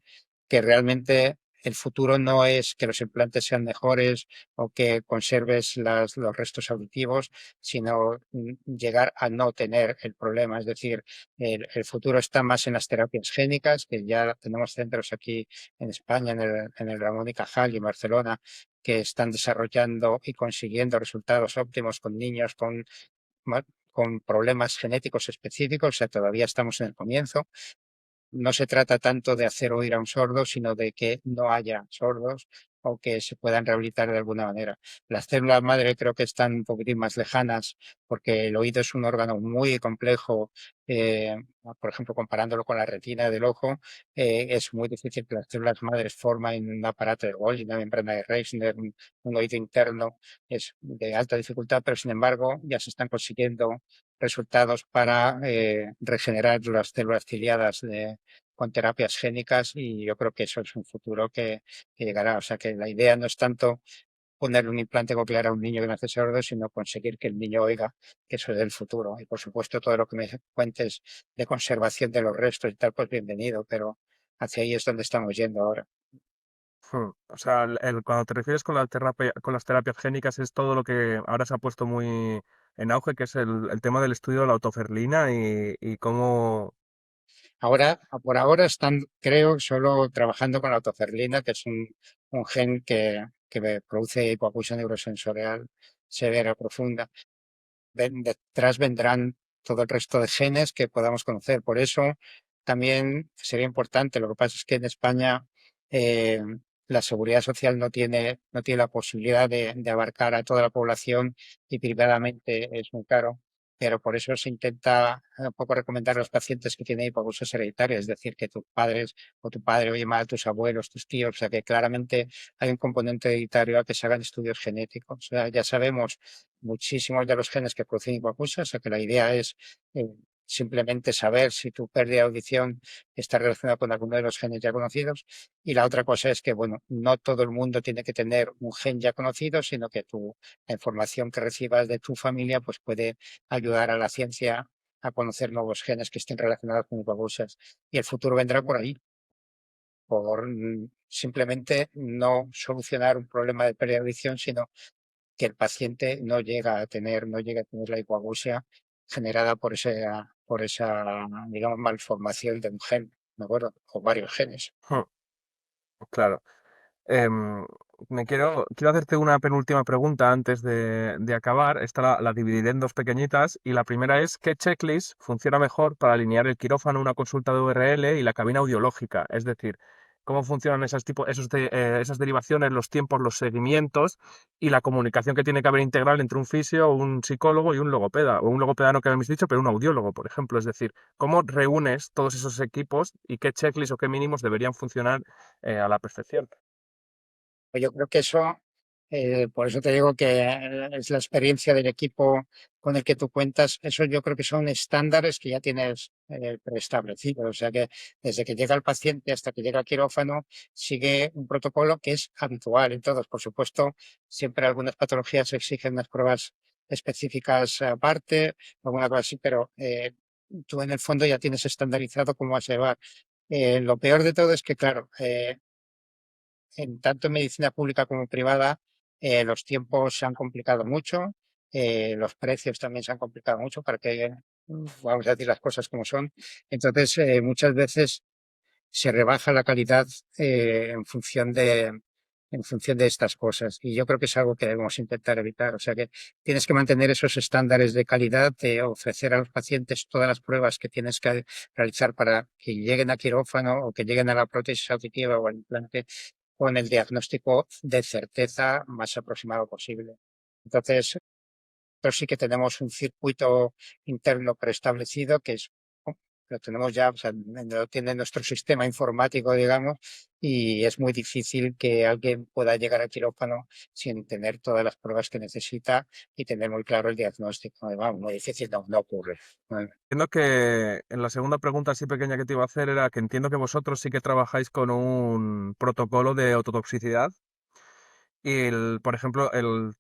que realmente el futuro no es que los implantes sean mejores o que conserves los restos auditivos, sino llegar a no tener el problema. Es decir, el futuro está más en las terapias génicas, que ya tenemos centros aquí en España, en el Ramón y Cajal y en Barcelona, que están desarrollando y consiguiendo resultados óptimos con niños con problemas genéticos específicos. O sea, todavía estamos en el comienzo. No se trata tanto de hacer oír a un sordo, sino de que no haya sordos o que se puedan rehabilitar de alguna manera. Las células madre creo que están un poquitín más lejanas porque el oído es un órgano muy complejo. eh, por ejemplo, comparándolo con la retina del ojo, es muy difícil que las células madres formen un aparato de Golgi, una membrana de Reissner, un oído interno. Es de alta dificultad, pero sin embargo ya se están consiguiendo resultados para regenerar las células ciliadas con terapias génicas, y yo creo que eso es un futuro que llegará. O sea que la idea no es tanto ponerle un implante coclear a un niño que nace sordo, sino conseguir que el niño oiga, que eso es el futuro. Y por supuesto, todo lo que me cuentes de conservación de los restos y tal, pues bienvenido, pero hacia ahí es donde estamos yendo ahora. O sea, cuando te refieres con con las terapias génicas es todo lo que ahora se ha puesto muy en auge, que es el tema del estudio de la autoferlina y cómo... Ahora, por ahora están, creo, solo trabajando con la autoferlina, que es un gen que produce hipoacusia neurosensorial severa profunda. Detrás vendrán todo el resto de genes que podamos conocer. Por eso también sería importante. Lo que pasa es que en España eh, la seguridad social no tiene la posibilidad de abarcar a toda la población y privadamente es muy caro. Pero por eso se intenta un poco recomendar a los pacientes que tienen hipoacusias hereditarias, es decir, que tus padres o tu padre oye mal, tus abuelos, tus tíos, o sea que claramente hay un componente hereditario a que se hagan estudios genéticos. O sea, ya sabemos muchísimos de los genes que producen hipoacusia, o sea que la idea es simplemente saber si tu pérdida de audición está relacionada con alguno de los genes ya conocidos. Y la otra cosa es que, bueno, no todo el mundo tiene que tener un gen ya conocido, sino que la información que recibas de tu familia pues puede ayudar a la ciencia a conocer nuevos genes que estén relacionados con hipoacusias. Y el futuro vendrá por ahí, por simplemente no solucionar un problema de pérdida de audición, sino que el paciente no llega a tener la hipoacusia generada por esa, digamos, malformación de un gen, ¿de acuerdo? O varios genes. Hmm, claro. Em, quiero hacerte una penúltima pregunta antes de acabar. Esta la dividiré en dos pequeñitas. Y la primera es, ¿qué checklist funciona mejor para alinear el quirófano, una consulta de URL y la cabina audiológica? Es decir, ¿cómo funcionan esas derivaciones, los tiempos, los seguimientos y la comunicación que tiene que haber integral entre un fisio, un psicólogo y un logopeda? O un logopeda no que habéis dicho, pero un audiólogo, por ejemplo. Es decir, ¿cómo reúnes todos esos equipos y qué checklist o qué mínimos deberían funcionar a la perfección? Pues yo creo que eso, por eso te digo que es la experiencia del equipo con el que tú cuentas, eso yo creo que son estándares que ya tienes preestablecidos. O sea que desde que llega el paciente hasta que llega al quirófano, sigue un protocolo que es habitual en todos. Por supuesto, siempre algunas patologías exigen unas pruebas específicas aparte, alguna cosa así, pero tú en el fondo ya tienes estandarizado cómo vas a llevar. Lo peor de todo es que, claro, tanto en medicina pública como privada, los tiempos se han complicado mucho, los precios también se han complicado mucho para que, vamos a decir las cosas como son. Entonces, muchas veces se rebaja la calidad en función de estas cosas. Y yo creo que es algo que debemos intentar evitar. O sea que tienes que mantener esos estándares de calidad, de ofrecer a los pacientes todas las pruebas que tienes que realizar para que lleguen a quirófano o que lleguen a la prótesis auditiva o al implante con el diagnóstico de certeza más aproximado posible. Entonces, nosotros sí que tenemos un circuito interno preestablecido que es, lo tenemos ya, o sea, lo tiene nuestro sistema informático, digamos, y es muy difícil que alguien pueda llegar al quirófano sin tener todas las pruebas que necesita y tener muy claro el diagnóstico. Vamos, muy difícil no ocurre. ¿Vale? Entiendo que en la segunda pregunta así pequeña que te iba a hacer era que entiendo que vosotros sí que trabajáis con un protocolo de ototoxicidad y por ejemplo,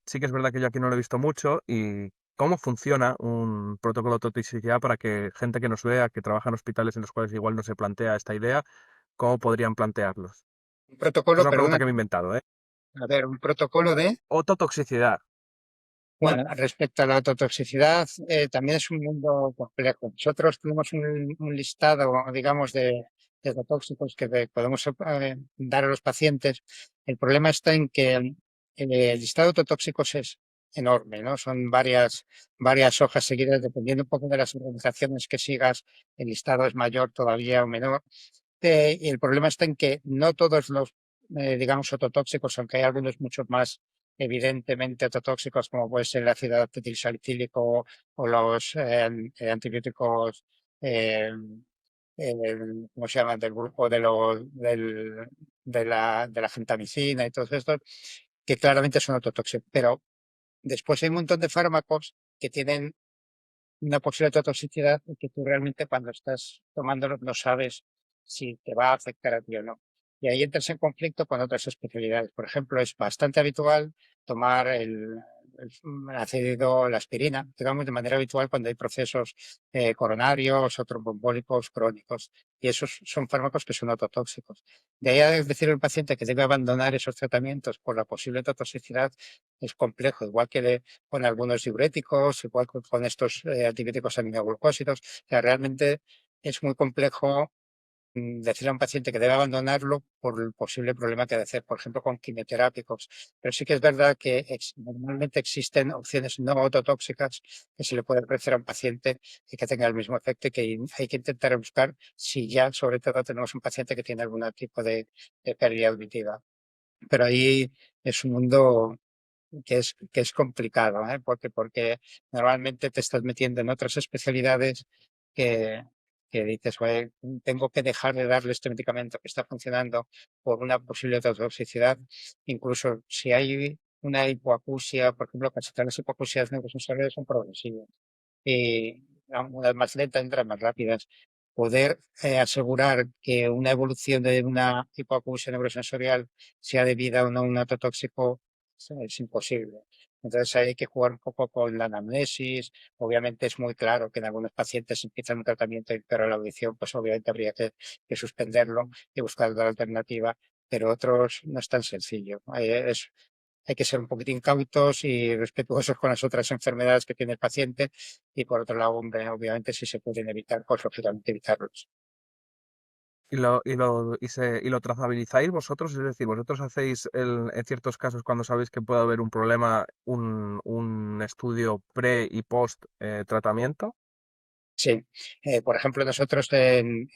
sí que es verdad que yo aquí no lo he visto mucho y cómo funciona un protocolo de ototoxicidad para que gente que nos vea, que trabaja en hospitales en los cuales igual no se plantea esta idea, cómo podrían plantearlos. Un Es protocolo, una pregunta perdona, que me he inventado, ¿eh? a ver, un protocolo de. Ototoxicidad. Bueno, respecto a la autotoxicidad, también es un mundo complejo. Nosotros tenemos un listado, digamos, de tóxicos que podemos dar a los pacientes. El problema está en que el listado de tóxicos es enorme, ¿no? Son varias hojas seguidas, dependiendo un poco de las organizaciones que sigas, el listado es mayor todavía o menor. Y el problema está en que no todos los, digamos, ototóxicos, aunque hay algunos muchos más evidentemente ototóxicos, como puede ser el ácido acetilsalicílico o los antibióticos, eh, ¿cómo se llaman? Del grupo de la gentamicina y todos estos, que claramente son ototóxicos. Pero después hay un montón de fármacos que tienen una posible ototoxicidad y que tú realmente cuando estás tomándolos no sabes si te va a afectar a ti o no. y ahí entras en conflicto con otras especialidades. Por ejemplo, es bastante habitual tomar el ácido, la aspirina, digamos, de manera habitual cuando hay procesos coronarios o tromboembólicos crónicos. Y esos son fármacos que son autotóxicos. De ahí a decir al paciente que debe abandonar esos tratamientos por la posible toxicidad es complejo, igual que con algunos diuréticos, igual que con estos antibióticos aminoglucósidos. O sea, realmente es muy complejo decirle a un paciente que debe abandonarlo por el posible problema que ha de hacer, por ejemplo, con quimioterápicos. Pero sí que es verdad que normalmente existen opciones no autotóxicas que se le puede ofrecer a un paciente y que tenga el mismo efecto y que hay que intentar buscar si ya, sobre todo, tenemos un paciente que tiene algún tipo de pérdida auditiva. Pero ahí es un mundo que es complicado, ¿eh? Porque normalmente te estás metiendo en otras especialidades que, que dices, "Oye, tengo que dejar de darle este medicamento que está funcionando por una posible toxicidad". Incluso si hay una hipoacusia, por ejemplo, casi todas las hipoacusias neurosensoriales son progresivas y unas más lentas, otras más rápidas. Poder asegurar que una evolución de una hipoacusia neurosensorial sea debida o no a un autotóxico es imposible. Entonces hay que jugar un poco con la anamnesis. Obviamente es muy claro que en algunos pacientes empiezan un tratamiento y pero la audición, pues obviamente habría que suspenderlo y buscar otra alternativa, pero otros no es tan sencillo. Hay que ser un poquitín cautos y respetuosos con las otras enfermedades que tiene el paciente y por otro lado, hombre, obviamente si se pueden evitar, pues lógicamente evitarlos. ¿Y lo trazabilizáis vosotros? Es decir, vosotros hacéis en ciertos casos cuando sabéis que puede haber un problema, un estudio pre y post tratamiento. Sí, por ejemplo, nosotros en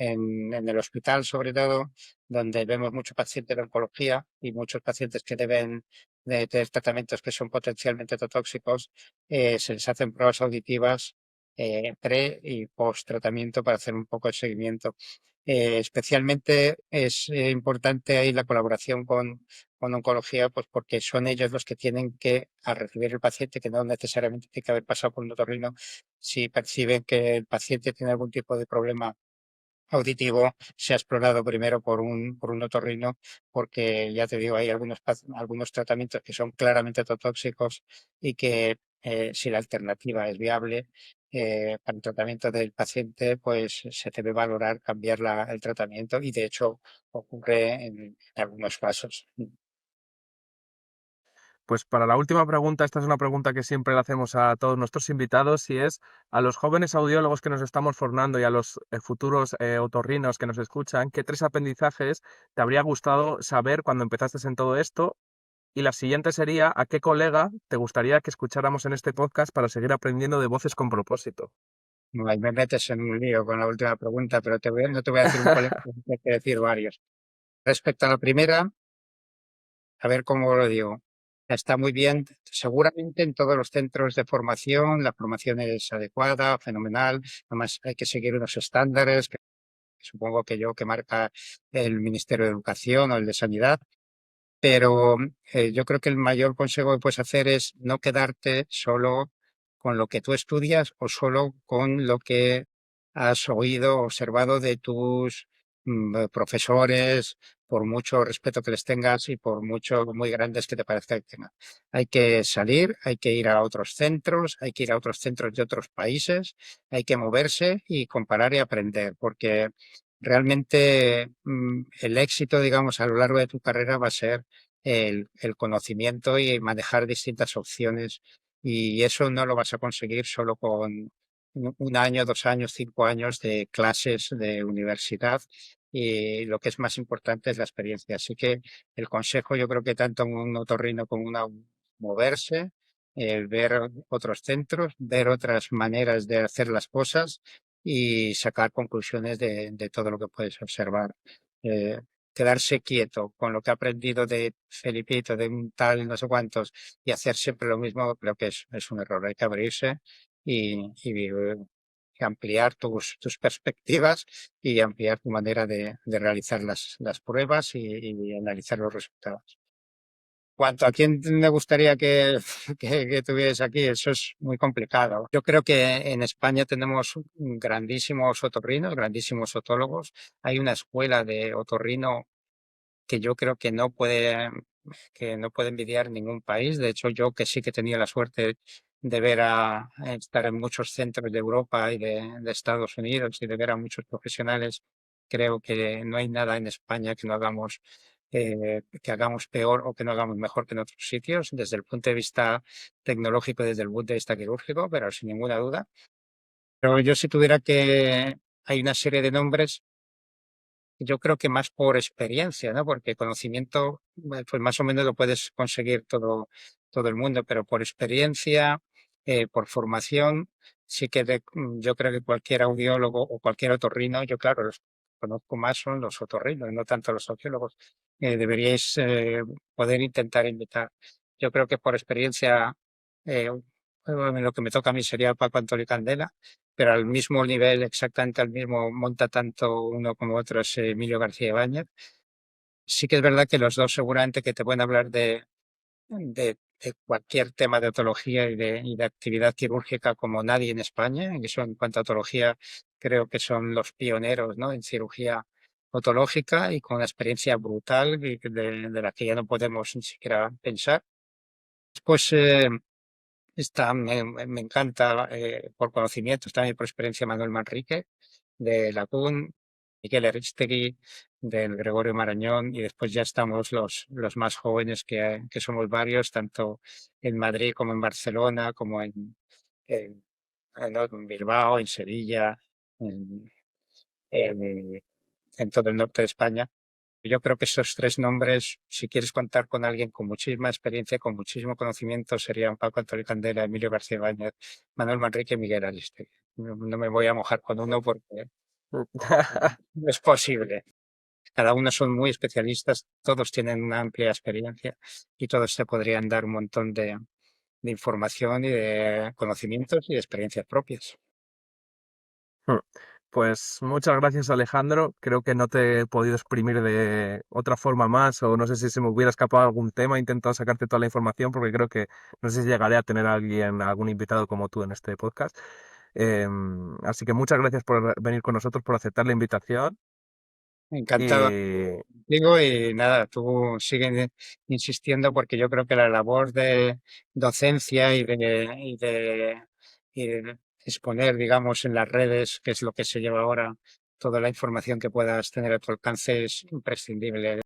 el hospital, sobre todo, donde vemos muchos pacientes de oncología y muchos pacientes que deben de tener tratamientos que son potencialmente tóxicos, se les hacen pruebas auditivas pre y post tratamiento para hacer un poco de seguimiento. Especialmente es importante ahí la colaboración con oncología, pues porque son ellos los que tienen que, al recibir el paciente, que no necesariamente tiene que haber pasado por un otorrino, si perciben que el paciente tiene algún tipo de problema auditivo, se ha explorado primero por un otorrino, porque ya te digo, hay algunos tratamientos que son claramente tóxicos y que si la alternativa es viable para el tratamiento del paciente, pues se debe valorar cambiar el tratamiento y de hecho ocurre en algunos casos. Pues para la última pregunta, esta es una pregunta que siempre le hacemos a todos nuestros invitados y es a los jóvenes audiólogos que nos estamos formando y a los futuros otorrinos que nos escuchan, ¿qué tres aprendizajes te habría gustado saber cuando empezaste en todo esto? Y la siguiente sería, ¿a qué colega te gustaría que escucháramos en este podcast para seguir aprendiendo de voces con propósito? No, ahí me metes en un lío con la última pregunta, pero no te voy a decir un colega, te voy a decir varios. Respecto a la primera, a ver cómo lo digo. Está muy bien. Seguramente en todos los centros de formación la formación es adecuada, fenomenal. Además, hay que seguir unos estándares que supongo que marca el Ministerio de Educación o el de Sanidad. Pero yo creo que el mayor consejo que puedes hacer es no quedarte solo con lo que tú estudias o solo con lo que has oído, observado de tus profesores, por mucho respeto que les tengas y por mucho muy grandes que te parezca que tengan. Hay que salir, hay que ir a otros centros, hay que ir a otros centros de otros países, hay que moverse y comparar y aprender, porque realmente el éxito, digamos, a lo largo de tu carrera va a ser el conocimiento y manejar distintas opciones. Y eso no lo vas a conseguir solo con un año, 2 años, 5 años de clases de universidad. Y lo que es más importante es la experiencia. Así que el consejo, yo creo que tanto en un otorrino como una moverse, ver otros centros, ver otras maneras de hacer las cosas y sacar conclusiones de todo lo que puedes observar. Eh, Quedarse quieto con lo que ha aprendido de Felipito, de un tal no sé cuántos, y hacer siempre lo mismo, creo que es un error. Hay que abrirse y ampliar tus perspectivas y ampliar tu manera de realizar las pruebas y analizar los resultados. Cuanto a quién me gustaría que, que tuvieras aquí, eso es muy complicado. Yo creo que en España tenemos grandísimos otorrinos, grandísimos otólogos. Hay una escuela de otorrino que yo creo que no puede envidiar ningún país. De hecho, yo que sí que tenía la suerte de ver a estar en muchos centros de Europa y de Estados Unidos y de ver a muchos profesionales, creo que no hay nada en España que hagamos peor o que no hagamos mejor que en otros sitios, desde el punto de vista tecnológico y desde el punto de vista quirúrgico, pero sin ninguna duda. Pero yo si tuviera que, hay una serie de nombres, yo creo que más por experiencia, ¿no? Porque conocimiento, pues más o menos lo puedes conseguir todo el mundo, pero por experiencia, por formación, sí que yo creo que cualquier audiólogo o cualquier otorrino, yo claro, los que conozco más son los otorrinos, no tanto los audiólogos, deberíais poder intentar invitar. Yo creo que por experiencia, bueno, lo que me toca a mí sería Paco Antolio Candela, pero al mismo nivel, exactamente al mismo, monta tanto uno como otro es Emilio García Ibáñez. Sí que es verdad que los dos seguramente que te pueden hablar de cualquier tema de otología y de actividad quirúrgica como nadie en España. Y eso en cuanto a otología creo que son los pioneros, ¿no? En cirugía otológica y con una experiencia brutal de la que ya no podemos ni siquiera pensar. Pues me encanta por conocimientos, también por experiencia Manuel Manrique, de Lacún, Miguel Aristegui, del Gregorio Marañón, y después ya estamos los más jóvenes que somos varios, tanto en Madrid como en Barcelona, como en, en Bilbao, en Sevilla, en, en, en todo el norte de España. Yo creo que esos tres nombres, si quieres contar con alguien con muchísima experiencia, con muchísimo conocimiento, serían Paco Antonio Candela, Emilio García Ibáñez, Manuel Manrique y Miguel Aristegui. No me voy a mojar con uno porque no es posible. Cada uno son muy especialistas, todos tienen una amplia experiencia y todos te podrían dar un montón de información y de conocimientos y de experiencias propias. Mm. Pues muchas gracias, Alejandro. Creo que no te he podido exprimir de otra forma más, o no sé si se me hubiera escapado algún tema. He intentado sacarte toda la información porque creo que no sé si llegaré a tener a alguien, algún invitado como tú en este podcast. Así que muchas gracias por venir con nosotros, por aceptar la invitación. Encantado. Y Digo, y nada, tú sigues insistiendo porque yo creo que la labor de docencia y de exponer, digamos, en las redes, que es lo que se lleva ahora, toda la información que puedas tener a tu alcance es imprescindible.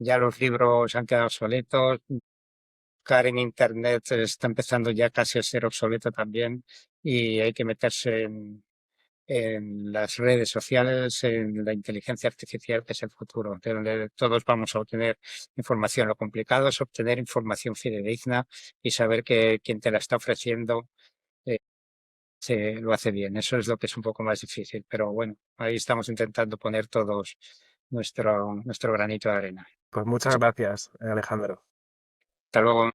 Ya los libros han quedado obsoletos, buscar en internet está empezando ya casi a ser obsoleto también y hay que meterse en las redes sociales, en la inteligencia artificial, que es el futuro, de donde todos vamos a obtener información. Lo complicado es obtener información fidedigna y saber que quien te la está ofreciendo eh, lo hace bien. Eso es lo que es un poco más difícil, pero bueno, ahí estamos intentando poner todos nuestro granito de arena. pues muchas gracias, Alejandro. Hasta luego.